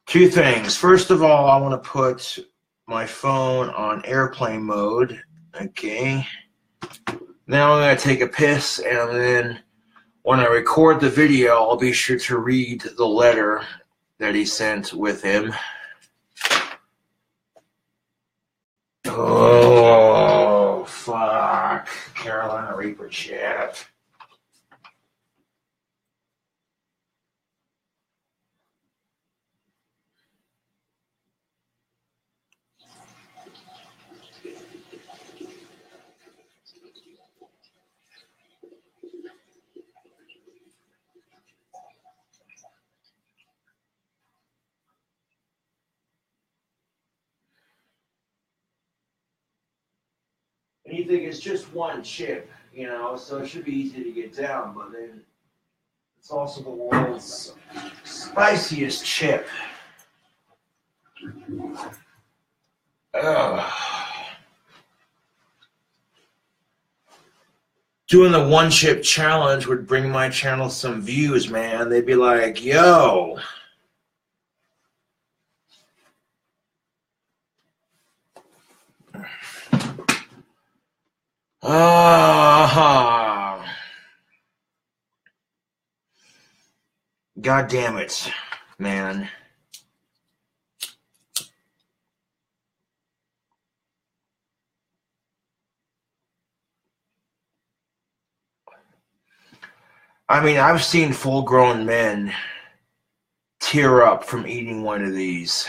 2 things. First of all, I want to put my phone on airplane mode. Okay. Now I'm going to take a piss, and then when I record the video, I'll be sure to read the letter that he sent with him. Oh, fuck. Carolina Reaper chat. And you think it's just one chip, you know, so it should be easy to get down, but then it's also the world's spiciest chip. Ugh. Doing the one chip challenge would bring my channel some views, man. They'd be like, yo. God damn it, man. I mean, I've seen full-grown men tear up from eating one of these.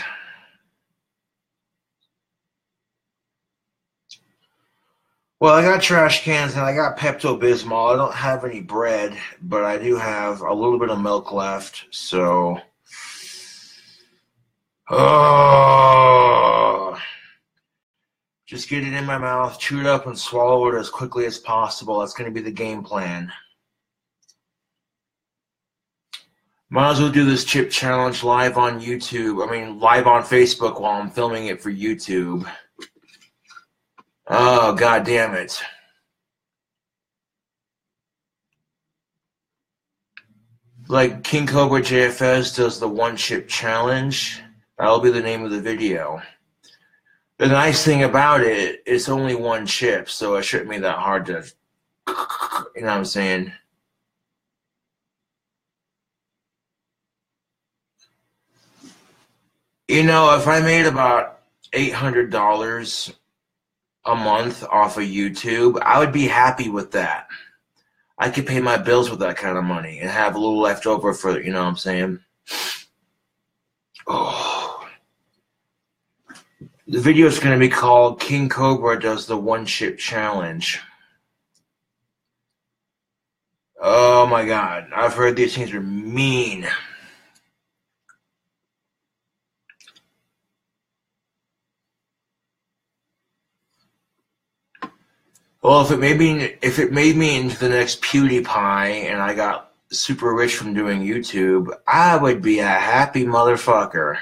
Well, I got trash cans and I got Pepto-Bismol. I don't have any bread, but I do have a little bit of milk left, so... Oh, just get it in my mouth, chew it up, and swallow it as quickly as possible. That's going to be the game plan. Might as well do this chip challenge live on YouTube. I mean, live on Facebook while I'm filming it for YouTube. Oh, God damn it. Like KingCobraJFS does the one chip challenge. That'll be the name of the video. The nice thing about it, it's only one chip, so it shouldn't be that hard to, you know what I'm saying? You know, if I made about $800 a month off of YouTube, I would be happy with that. I could pay my bills with that kind of money and have a little left over for, you know what I'm saying? Oh. The video is going to be called King Cobra Does the One Chip Challenge. Oh my God. I've heard these things are mean. Well, if it made me into the next PewDiePie and I got super rich from doing YouTube, I would be a happy motherfucker.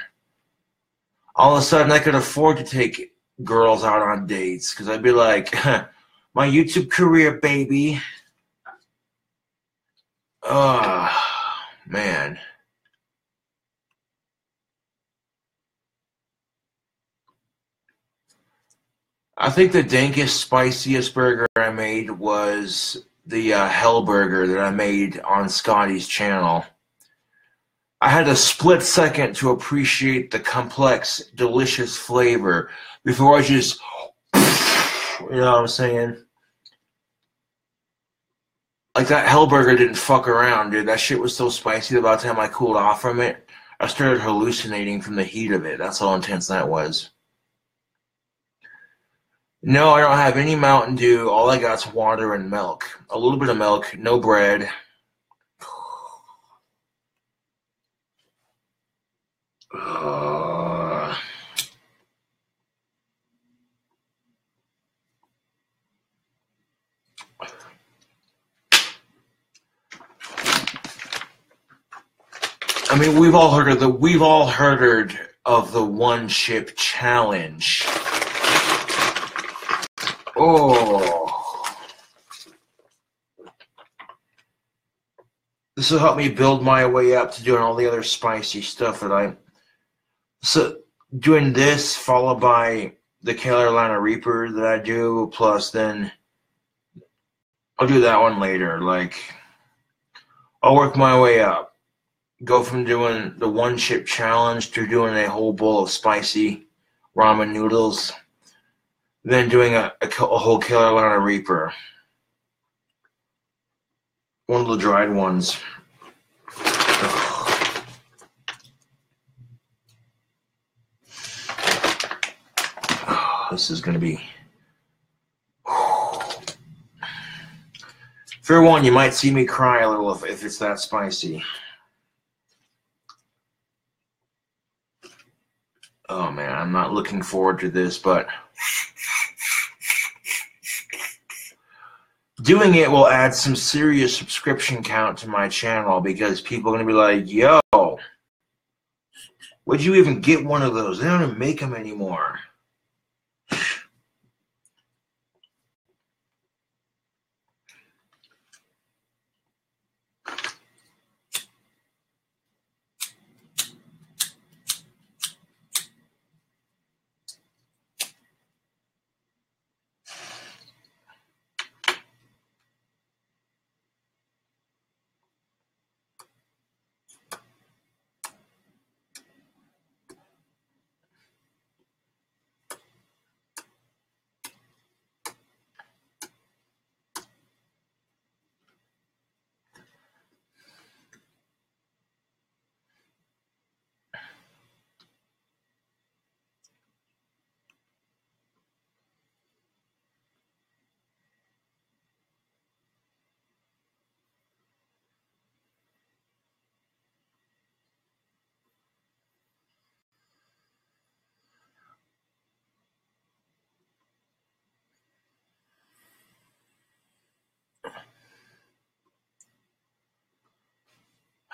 All of a sudden, I could afford to take girls out on dates because I'd be like, my YouTube career, baby. Oh, man. I think the dankest, spiciest burger I made was the Hell Burger that I made on Scotty's channel. I had a split second to appreciate the complex, delicious flavor before I just, you know what I'm saying? Like that Hell Burger didn't fuck around, dude. That shit was so spicy that by the time I cooled off from it, I started hallucinating from the heat of it. That's how intense that was. No, I don't have any Mountain Dew. All I got is water and milk. A little bit of milk, no bread. I mean, we've all heard of the one chip challenge. Oh. This will help me build my way up to doing all the other spicy stuff that so doing this followed by the Carolina Reaper that I do, plus then I'll do that one later. Like, I'll work my way up. Go from doing the one chip challenge to doing a whole bowl of spicy ramen noodles, then doing a whole Carolina Reaper, one of the dried ones. This is going to be... Fair one, you might see me cry a little if it's that spicy. Oh man, I'm not looking forward to this, but doing it will add some serious subscription count to my channel because people are going to be like, yo, where'd you even get one of those? They don't even make them anymore.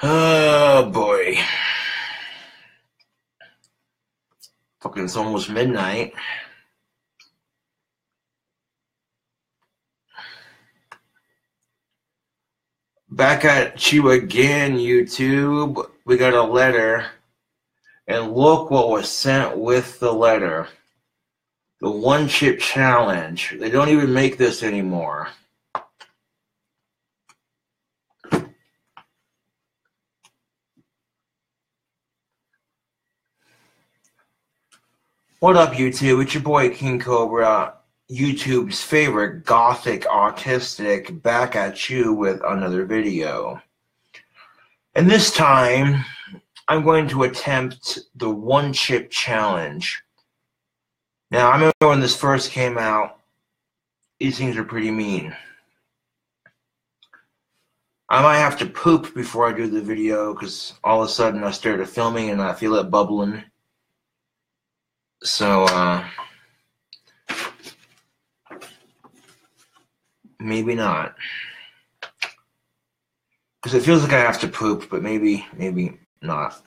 Oh boy. Fucking, it's almost midnight. Back at you again, YouTube. We got a letter. And look what was sent with the letter. The one chip challenge. They don't even make this anymore. What up, YouTube? It's your boy King Cobra, YouTube's favorite gothic autistic, back at you with another video. And this time, I'm going to attempt the one chip challenge. Now, I remember when this first came out, these things are pretty mean. I might have to poop before I do the video because all of a sudden I started filming and I feel it bubbling. So, maybe not. Because it feels like I have to poop, but maybe not.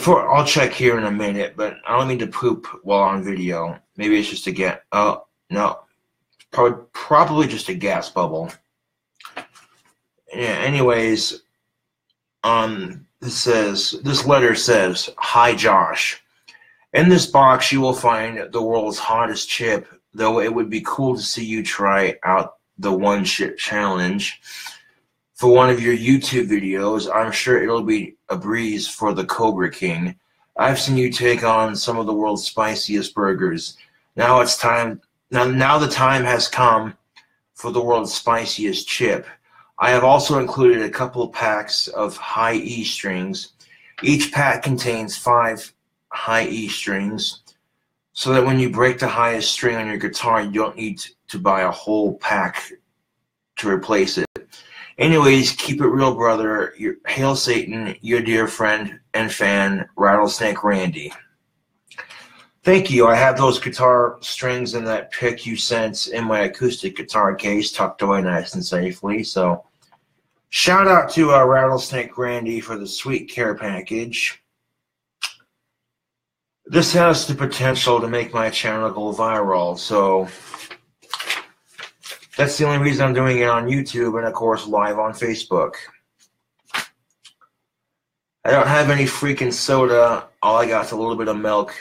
I'll check here in a minute, but I don't mean to poop while on video. Maybe it's just oh, no. Probably just a gas bubble. Yeah, anyways, this letter says, "Hi Josh. In this box, you will find the world's hottest chip, though it would be cool to see you try out the one chip challenge for one of your YouTube videos. I'm sure it'll be a breeze for the Cobra King. I've seen you take on some of the world's spiciest burgers. Now it's time. Now the time has come for the world's spiciest chip. I have also included a couple of packs of high E strings. Each pack contains 5 high E strings, so that when you break the highest string on your guitar, you don't need to buy a whole pack to replace it. Anyways, keep it real, brother. Hail Satan, your dear friend and fan, Rattlesnake Randy." Thank you. I have those guitar strings in that pick you sent in my acoustic guitar case, tucked away nice and safely. So, shout out to Rattlesnake Randy for the sweet care package. This has the potential to make my channel go viral, so that's the only reason I'm doing it on YouTube and, of course, live on Facebook. I don't have any freaking soda. All I got is a little bit of milk.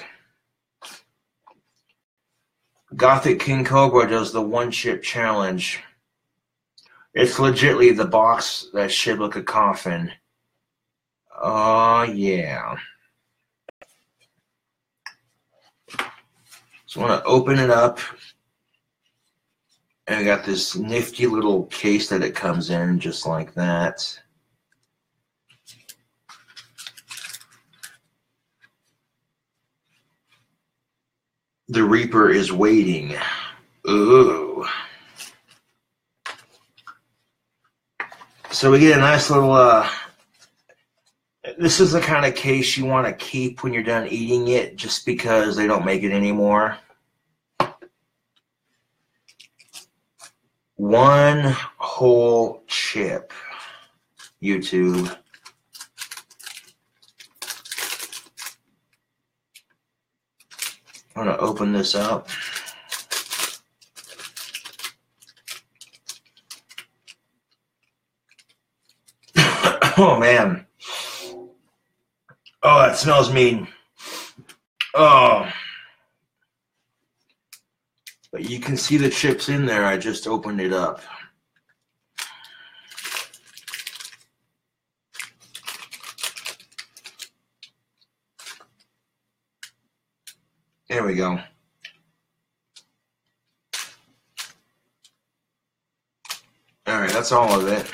Gothic King Cobra does the one chip challenge. It's legitly the box that should look a coffin. Oh, yeah. So I want to open it up. And I got this nifty little case that it comes in, just like that. The Reaper is waiting. Ooh. So we get a nice little, this is the kind of case you want to keep when you're done eating it, just because they don't make it anymore. One whole chip, YouTube. I'm going to open this up. Oh, man. Oh, that smells mean. Oh. But you can see the chips in there. I just opened it up. There we go. All right, that's all of it.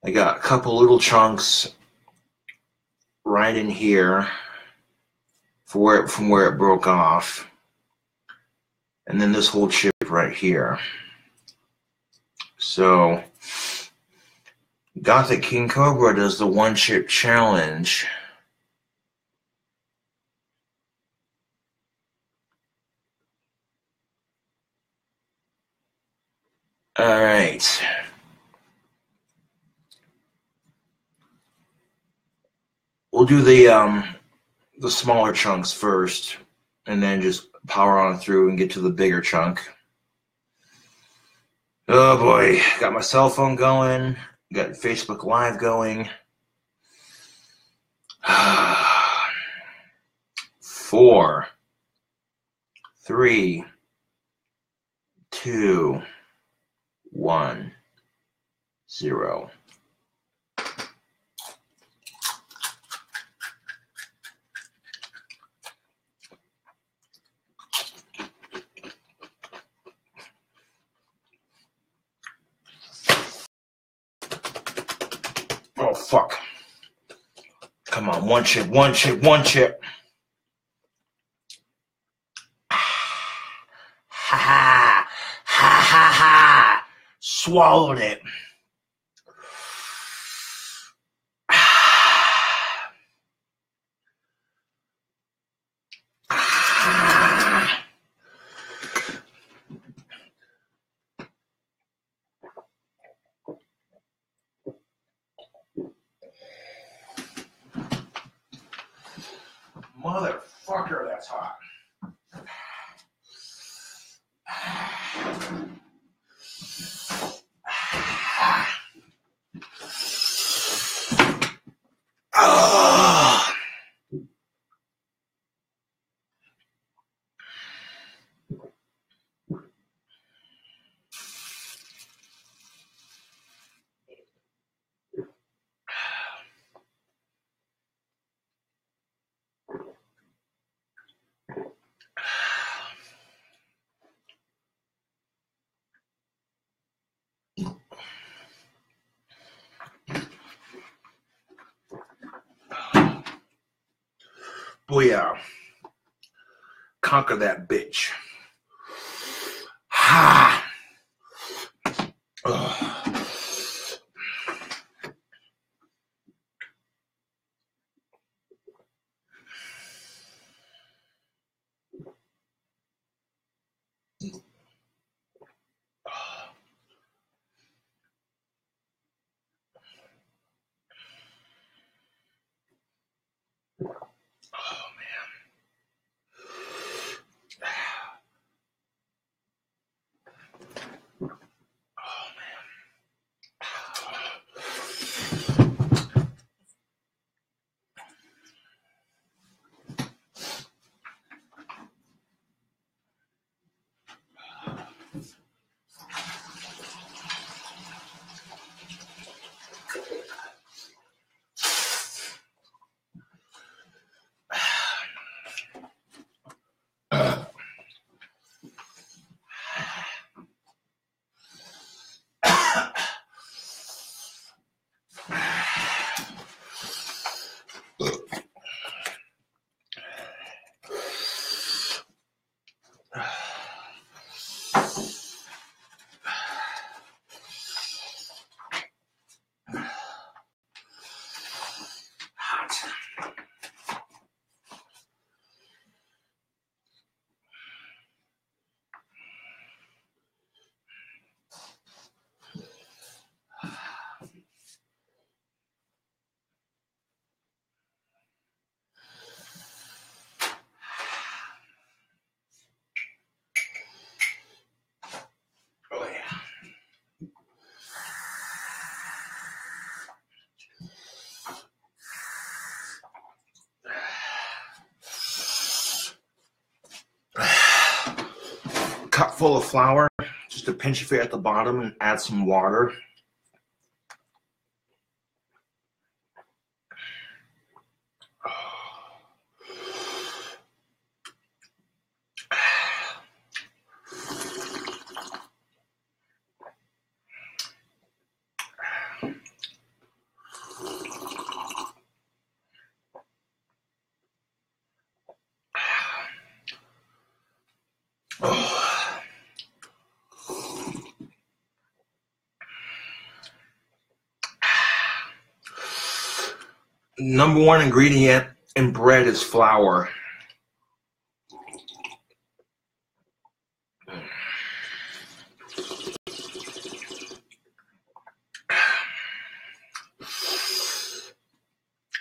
I got a couple little chunks right in here from where it broke off. And then this whole chip right here. So, Gothic King Cobra does the one chip challenge. All right. We'll do the smaller chunks first, and then just power on through and get to the bigger chunk. Oh boy, got my cell phone going, got Facebook Live going. 4, 3, 2, 1, 0. Oh, fuck. Come on, one chip, one chip, one chip. Ha ha, ha ha ha. Swallowed it. Motherfucker, that's hot. Oh. Booyah. Conquer that bitch. Ha. Oh man. Oh man. cup full of flour, just a pinch of it at the bottom, and add some water. Number one ingredient in bread is flour.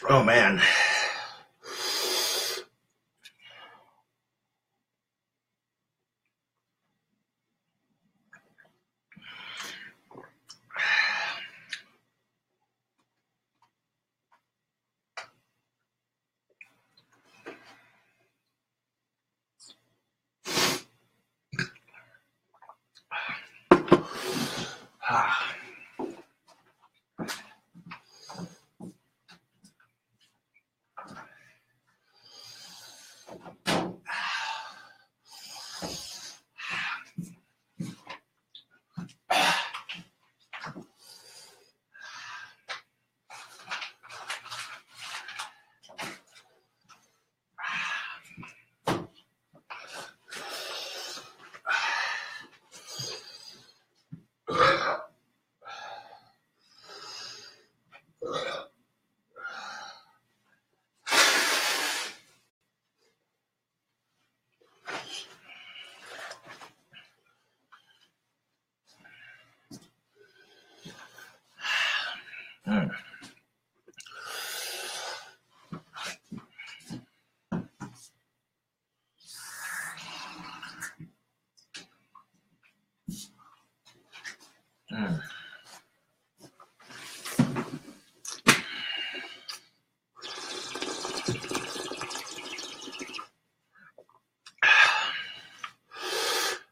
Oh man.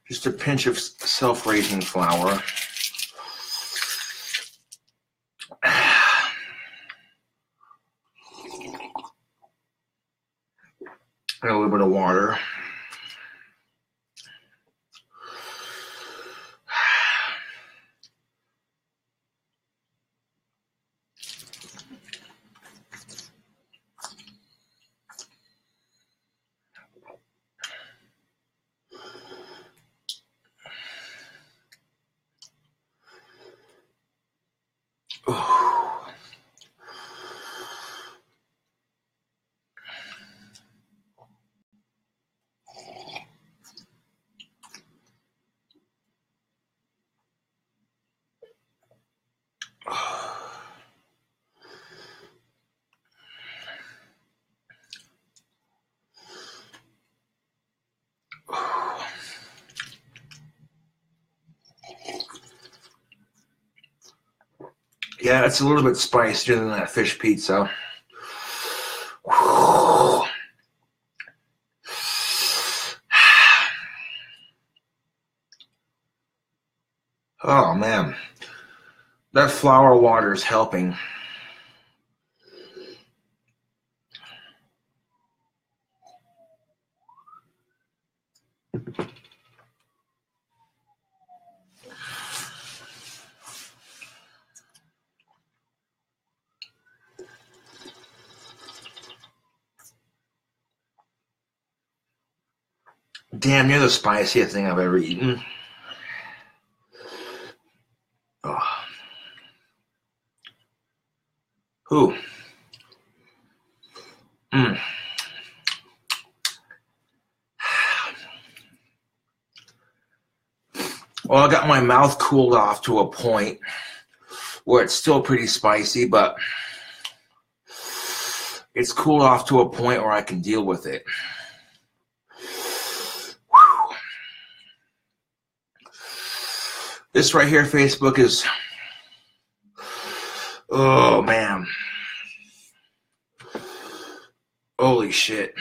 Just a pinch of self-raising flour. And a little bit of water. Yeah, it's a little bit spicier than that fish pizza. Oh man, that flour water is helping. Damn near the spiciest thing I've ever eaten. Oh. Ooh. Well, I got my mouth cooled off to a point where it's still pretty spicy, but it's cooled off to a point where I can deal with it. Whew. This right here, Facebook, is, oh man. Holy shit.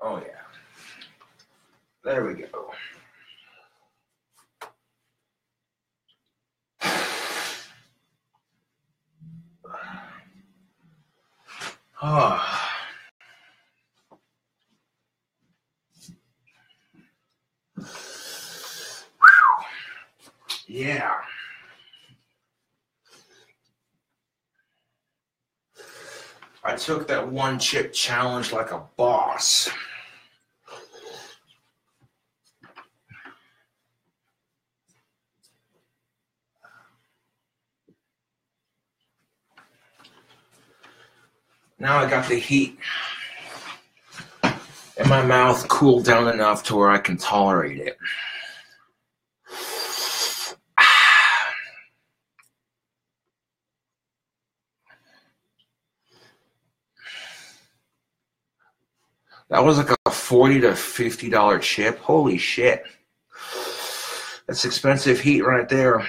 Oh, yeah. There we go. Oh. Yeah. I took that one chip challenge like a boss. Now I got the heat in my mouth cooled down enough to where I can tolerate it. That was like a $40 to $50 chip. Holy shit. That's expensive heat right there.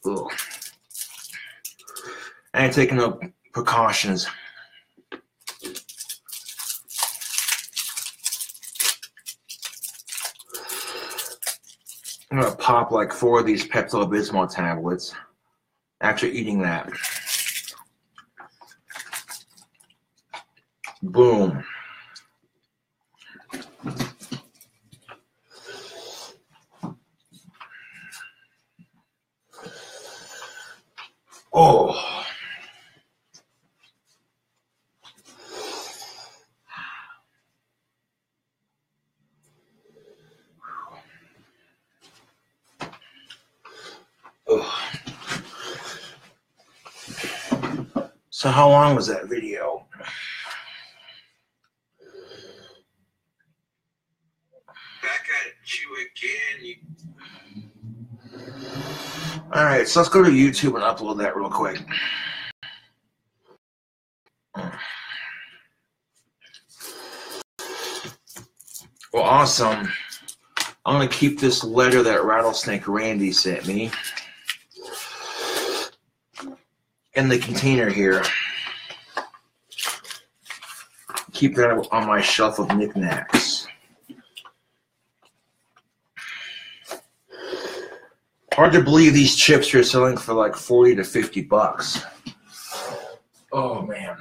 Ugh. I ain't taking no precautions. I'm gonna pop like 4 of these Pepto-Bismol tablets after eating that. Boom. Oh. So how long was that video? Back at you again. All right, so let's go to YouTube and upload that real quick. Well, awesome. I'm going to keep this letter that Rattlesnake Randy sent me in the container here. Keep that on my shelf of knickknacks. Hard to believe these chips are selling for like 40 to 50 bucks. Oh, man.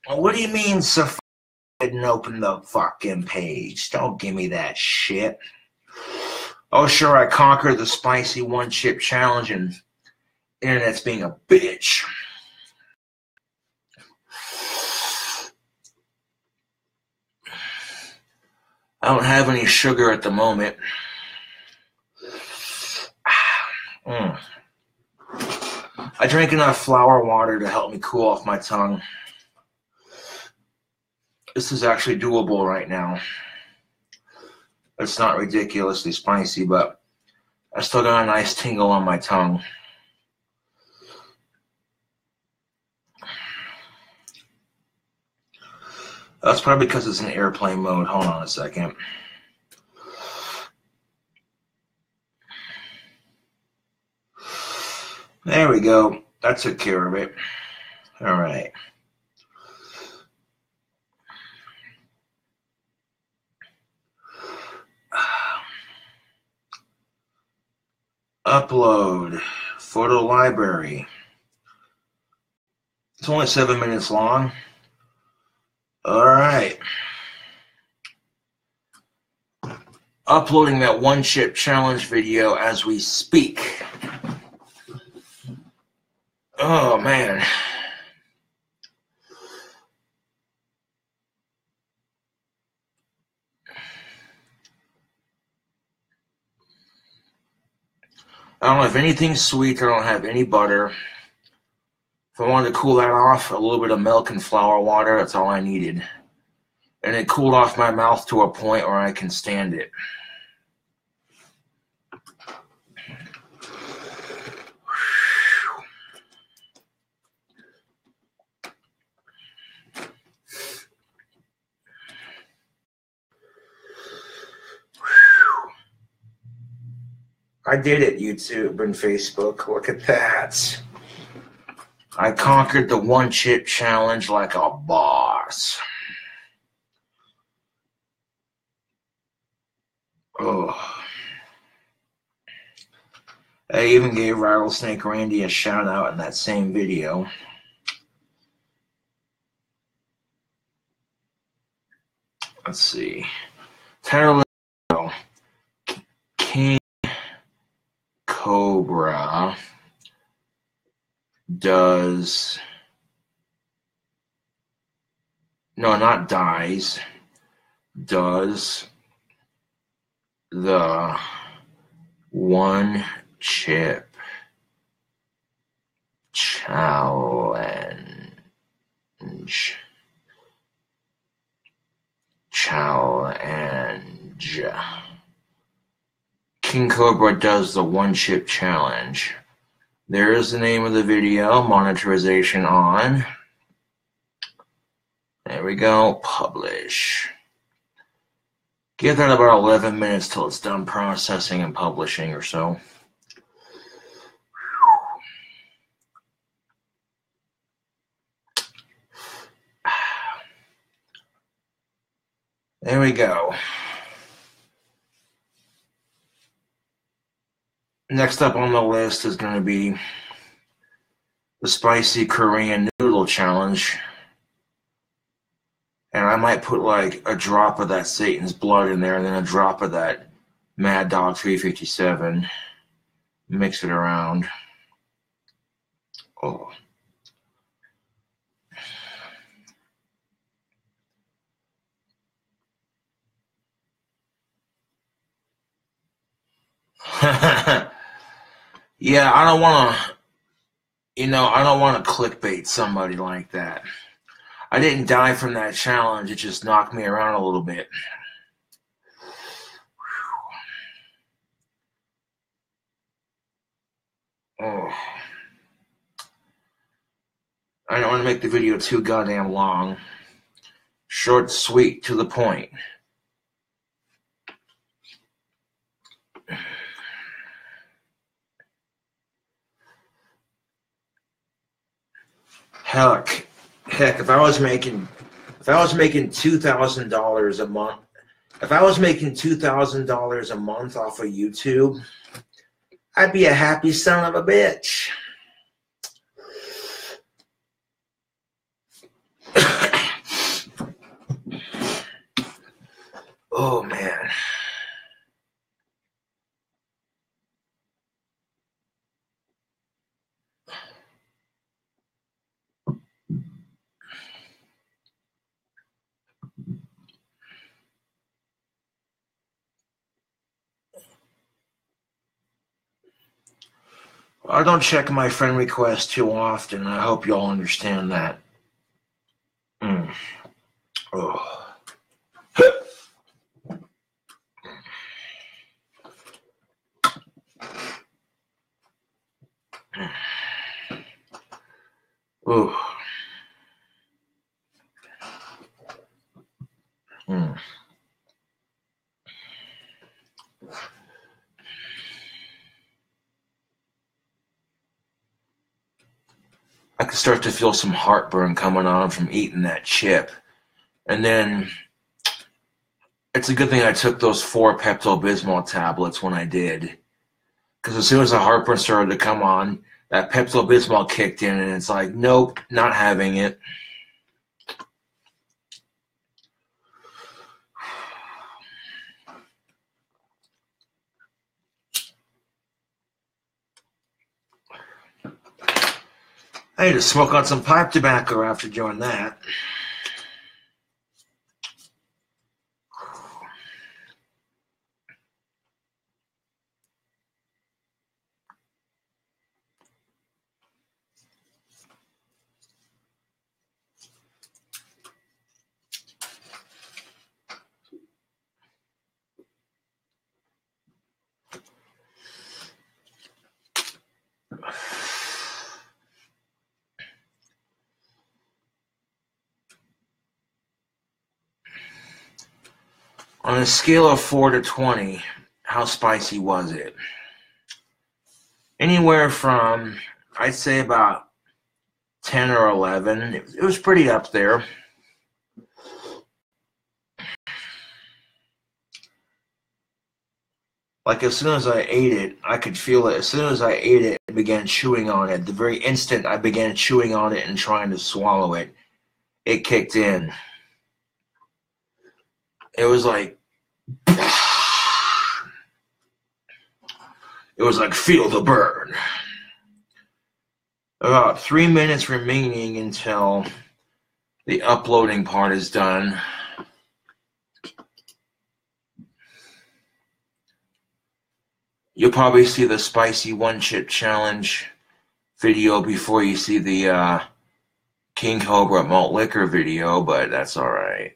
What do you mean, Safari didn't open the fucking page? Don't give me that shit. Oh, sure, I conquered the spicy one-chip challenge and internet's being a bitch. I don't have any sugar at the moment. I drank enough flower water to help me cool off my tongue. This is actually doable right now. It's not ridiculously spicy, but I still got a nice tingle on my tongue. That's probably because it's in airplane mode. Hold on a second. There we go. That took care of it. All right. Upload. Photo library. It's only 7 minutes long. All right. Uploading that one chip challenge video as we speak. Oh, man. I don't have anything sweet. I don't have any butter. If I wanted to cool that off, a little bit of milk and flour water, that's all I needed. And it cooled off my mouth to a point where I can stand it. I did it, YouTube and Facebook. Look at that. I conquered the one chip challenge like a boss. Oh. I even gave Rattlesnake Randy a shout out in that same video. Let's see. Title of King Cobra does, no, not dies, does the one chip challenge. King Cobra does the one chip challenge. There is the name of the video, monetization on. There we go, publish. Give that about 11 minutes till it's done processing and publishing or so. There we go. Next up on the list is going to be the spicy Korean noodle challenge. And I might put like a drop of that Satan's blood in there and then a drop of that Mad Dog 357. Mix it around. Oh. Yeah, I don't want to, I don't want to clickbait somebody like that. I didn't die from that challenge. It just knocked me around a little bit. Oh. I don't want to make the video too goddamn long. Short, sweet, to the point. Heck, if I was making $2,000 a month, if I was making $2,000 a month off of YouTube, I'd be a happy son of a bitch. Oh man. I don't check my friend requests too often. I hope y'all understand that. Oh. Ooh. I could start to feel some heartburn coming on from eating that chip. And then it's a good thing I took those 4 Pepto-Bismol tablets when I did. Because as soon as the heartburn started to come on, that Pepto-Bismol kicked in and it's like, nope, not having it. I need to smoke on some pipe tobacco after doing that. On a scale of 4 to 20, how spicy was it? Anywhere from, I'd say about 10 or 11. It was pretty up there. Like as soon as I ate it, I could feel it. As soon as I ate it, I began chewing on it. The very instant I began chewing on it and trying to swallow it, it kicked in. It was like, feel the burn. About 3 minutes remaining until the uploading part is done. You'll probably see the spicy one chip challenge video before you see the King Cobra malt liquor video, but that's all right.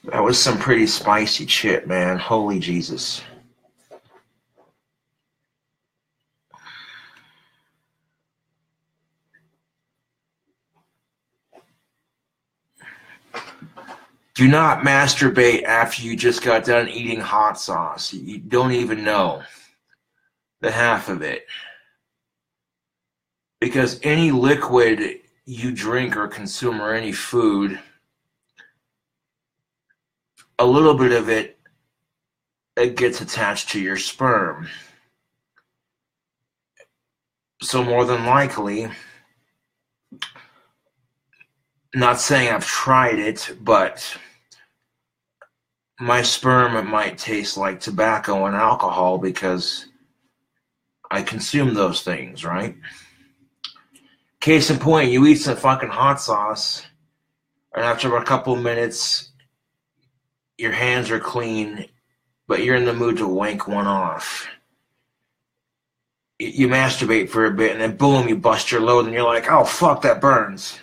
That was some pretty spicy shit, man. Holy Jesus. Do not masturbate after you just got done eating hot sauce. You don't even know the half of it. Because any liquid you drink or consume or any food, a little bit of it gets attached to your sperm. So more than likely, not saying I've tried it, but my sperm might taste like tobacco and alcohol because I consume those things, right? Case in point, you eat some fucking hot sauce, and after a couple of minutes, your hands are clean, but you're in the mood to wank one off. You masturbate for a bit, and then boom, you bust your load, and you're like, oh, fuck, that burns.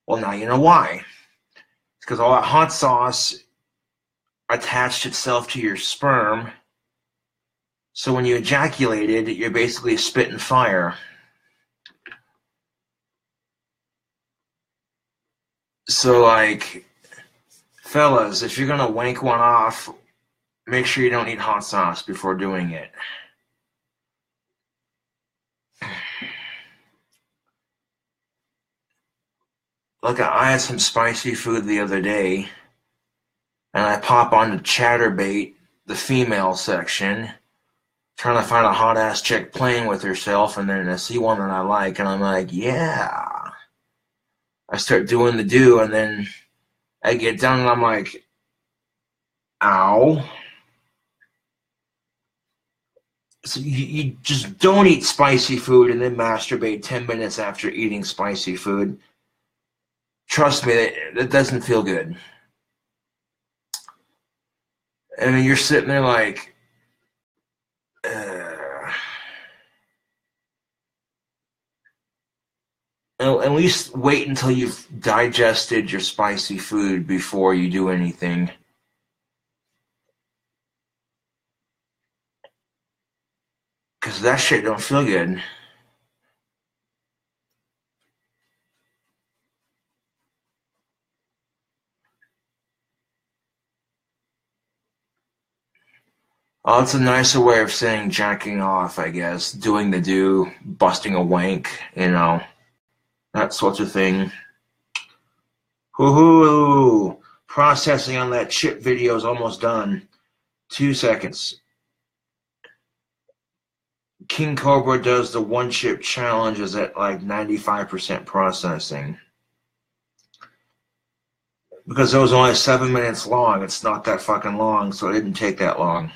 Well, now you know why. It's because all that hot sauce attached itself to your sperm, so when you ejaculated, you're basically spitting fire. So, like, fellas, if you're going to wank one off, make sure you don't eat hot sauce before doing it. Look, I had some spicy food the other day, and I pop onto Chatterbait, the female section, trying to find a hot-ass chick playing with herself, and then I see one that I like, and I'm like, yeah. I start doing the do, and then I get done, and I'm like, ow. So you just don't eat spicy food and then masturbate 10 minutes after eating spicy food. Trust me, that doesn't feel good. I mean, you're sitting there like, at least wait until you've digested your spicy food before you do anything. Because that shit don't feel good. Oh, it's a nicer way of saying jacking off, I guess. Doing the do, busting a wank, you know. That sort of thing. Woohoo! Processing on that chip video is almost done. 2 seconds. King Cobra does the one chip challenge is at like 95% processing. Because it was only 7 minutes long. It's not that fucking long, so it didn't take that long.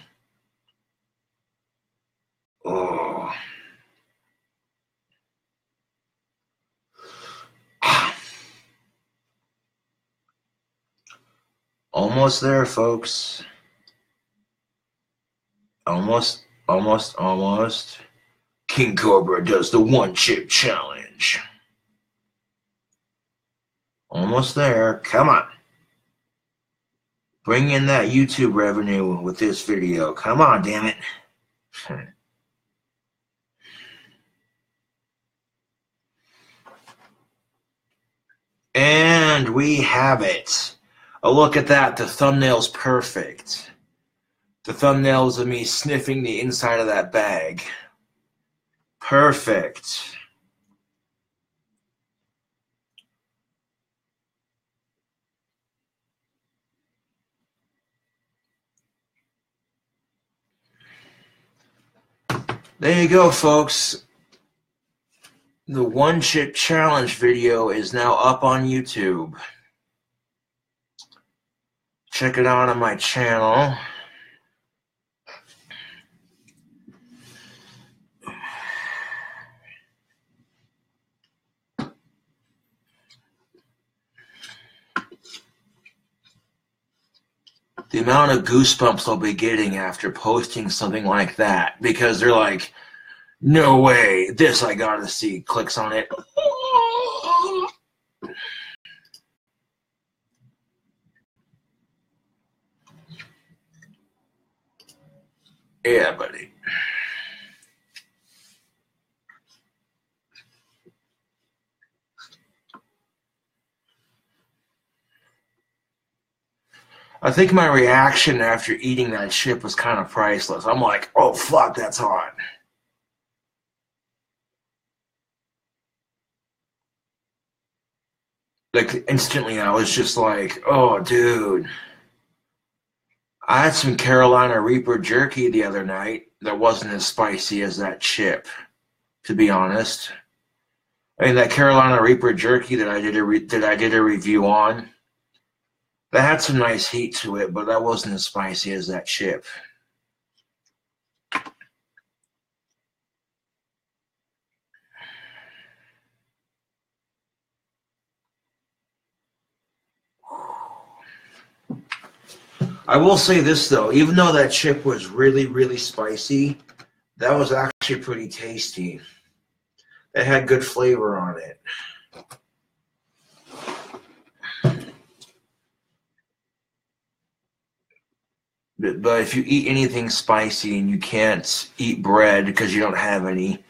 Oh. Almost there, folks. Almost. King Cobra does the one chip challenge. Almost there. Come on. Bring in that YouTube revenue with this video. Come on, damn it. And we have it. Oh, look at that. The thumbnail's perfect. The thumbnail's of me sniffing the inside of that bag. Perfect. There you go, folks. The one chip challenge video is now up on YouTube. Check it out on my channel. The amount of goosebumps I'll be getting after posting something like that, because they're like, no way, this I gotta see. Clicks on it. Yeah, buddy. I think my reaction after eating that chip was kind of priceless. I'm like, oh, fuck, that's hot. Like, instantly, I was just like, oh, dude. I had some Carolina Reaper jerky the other night that wasn't as spicy as that chip, to be honest. I mean, that Carolina Reaper jerky that I did a review on, that had some nice heat to it, but that wasn't as spicy as that chip. I will say this, though. Even though that chip was really, really spicy, that was actually pretty tasty. It had good flavor on it. But if you eat anything spicy and you can't eat bread because you don't have any,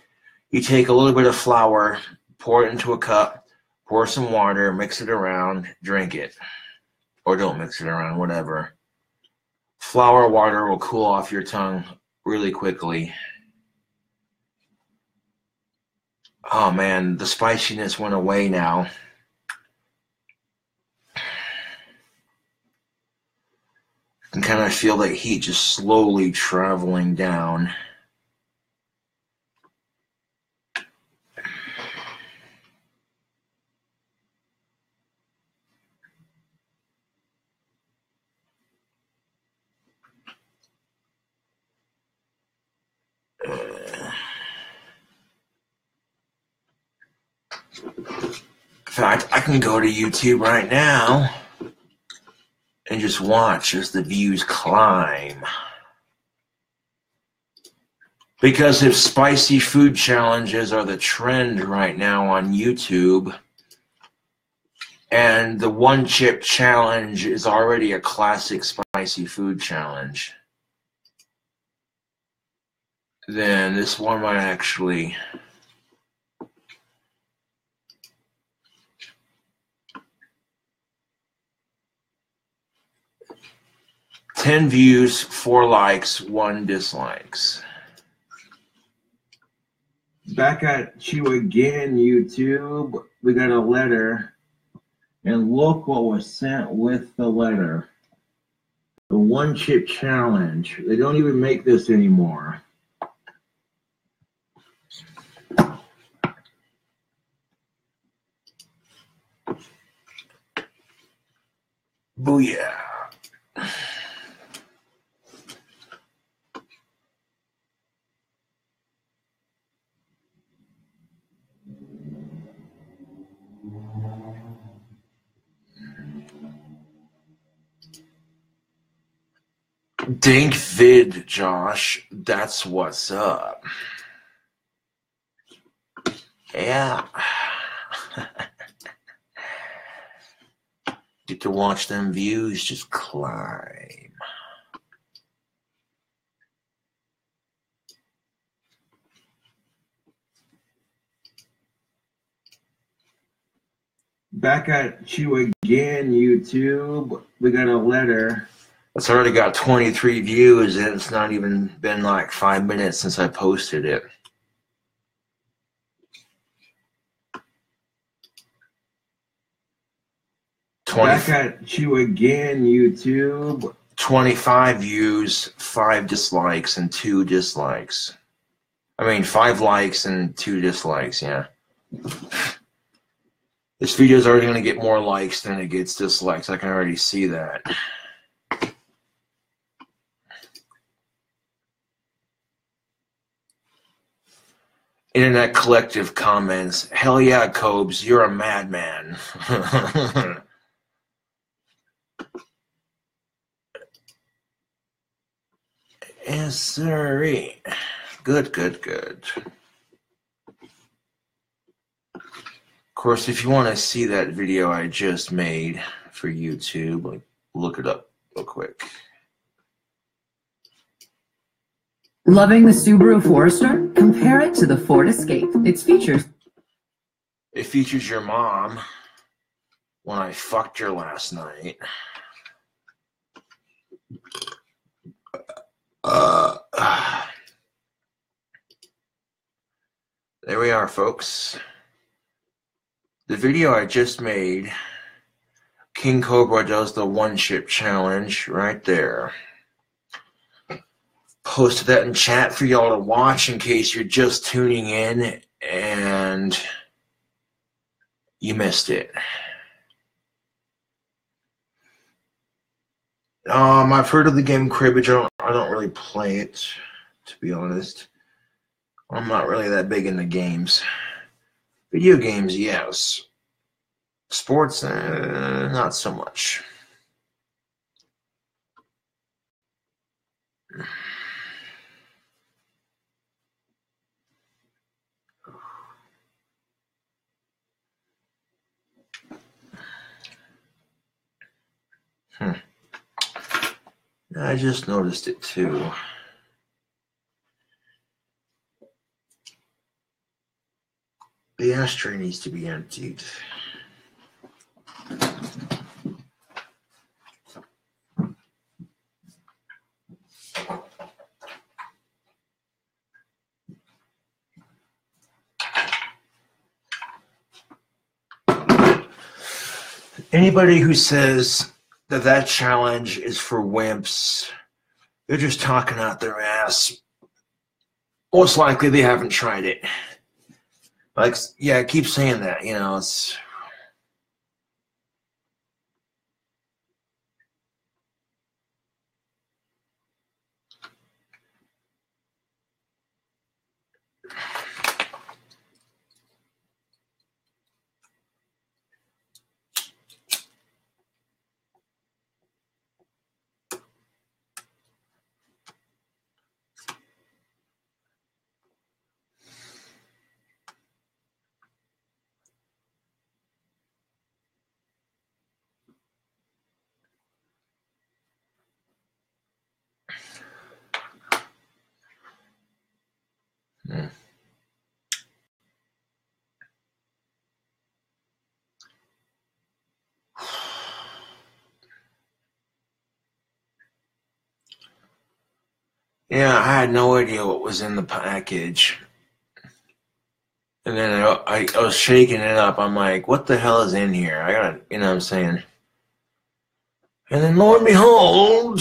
you take a little bit of flour, pour it into a cup, pour some water, mix it around, drink it. Or don't mix it around, whatever. Flour water will cool off your tongue really quickly. Oh man, the spiciness went away now. I can kind of feel that heat just slowly traveling down. In fact, I can go to YouTube right now and just watch as the views climb. Because if spicy food challenges are the trend right now on YouTube, and the one chip challenge is already a classic spicy food challenge, then this one might actually... 10 views, 4 likes, 1 dislikes. Back at you again, YouTube. We got a letter. And look what was sent with the letter. The one chip challenge. They don't even make this anymore. Booyah. Dink vid, Josh. That's what's up. Yeah. Get to watch them views just climb. Back at you again, YouTube. We got a letter. It's already got 23 views, and it's not even been like 5 minutes since I posted it. Back at you again, YouTube. 25 views, 5 dislikes, and 2 dislikes. I mean, 5 likes and 2 dislikes, yeah. This video is already going to get more likes than it gets dislikes. I can already see that. Internet collective comments, hell yeah, Cobes, you're a madman. Yes, sirree. Good, good, good. Of course, if you want to see that video I just made for YouTube, like, look it up real quick. Loving the Subaru Forester? Compare it to the Ford Escape. It features your mom when I fucked her last night. There we are, folks. The video I just made, King Cobra does the one-ship challenge right there. Posted that in chat for y'all to watch in case you're just tuning in and you missed it. I've heard of the game cribbage. I don't really play it, to be honest. I'm not really that big into games. Video games, yes. Sports, not so much. I just noticed it too. The ashtray needs to be emptied. Anybody who says that challenge is for wimps, they're just talking out their ass. Most likely they haven't tried it. Like, yeah, I keep saying that, you know, it's... Yeah, I had no idea what was in the package. And then I was shaking it up. I'm like, what the hell is in here? I gotta, you know what I'm saying? And then lo and behold,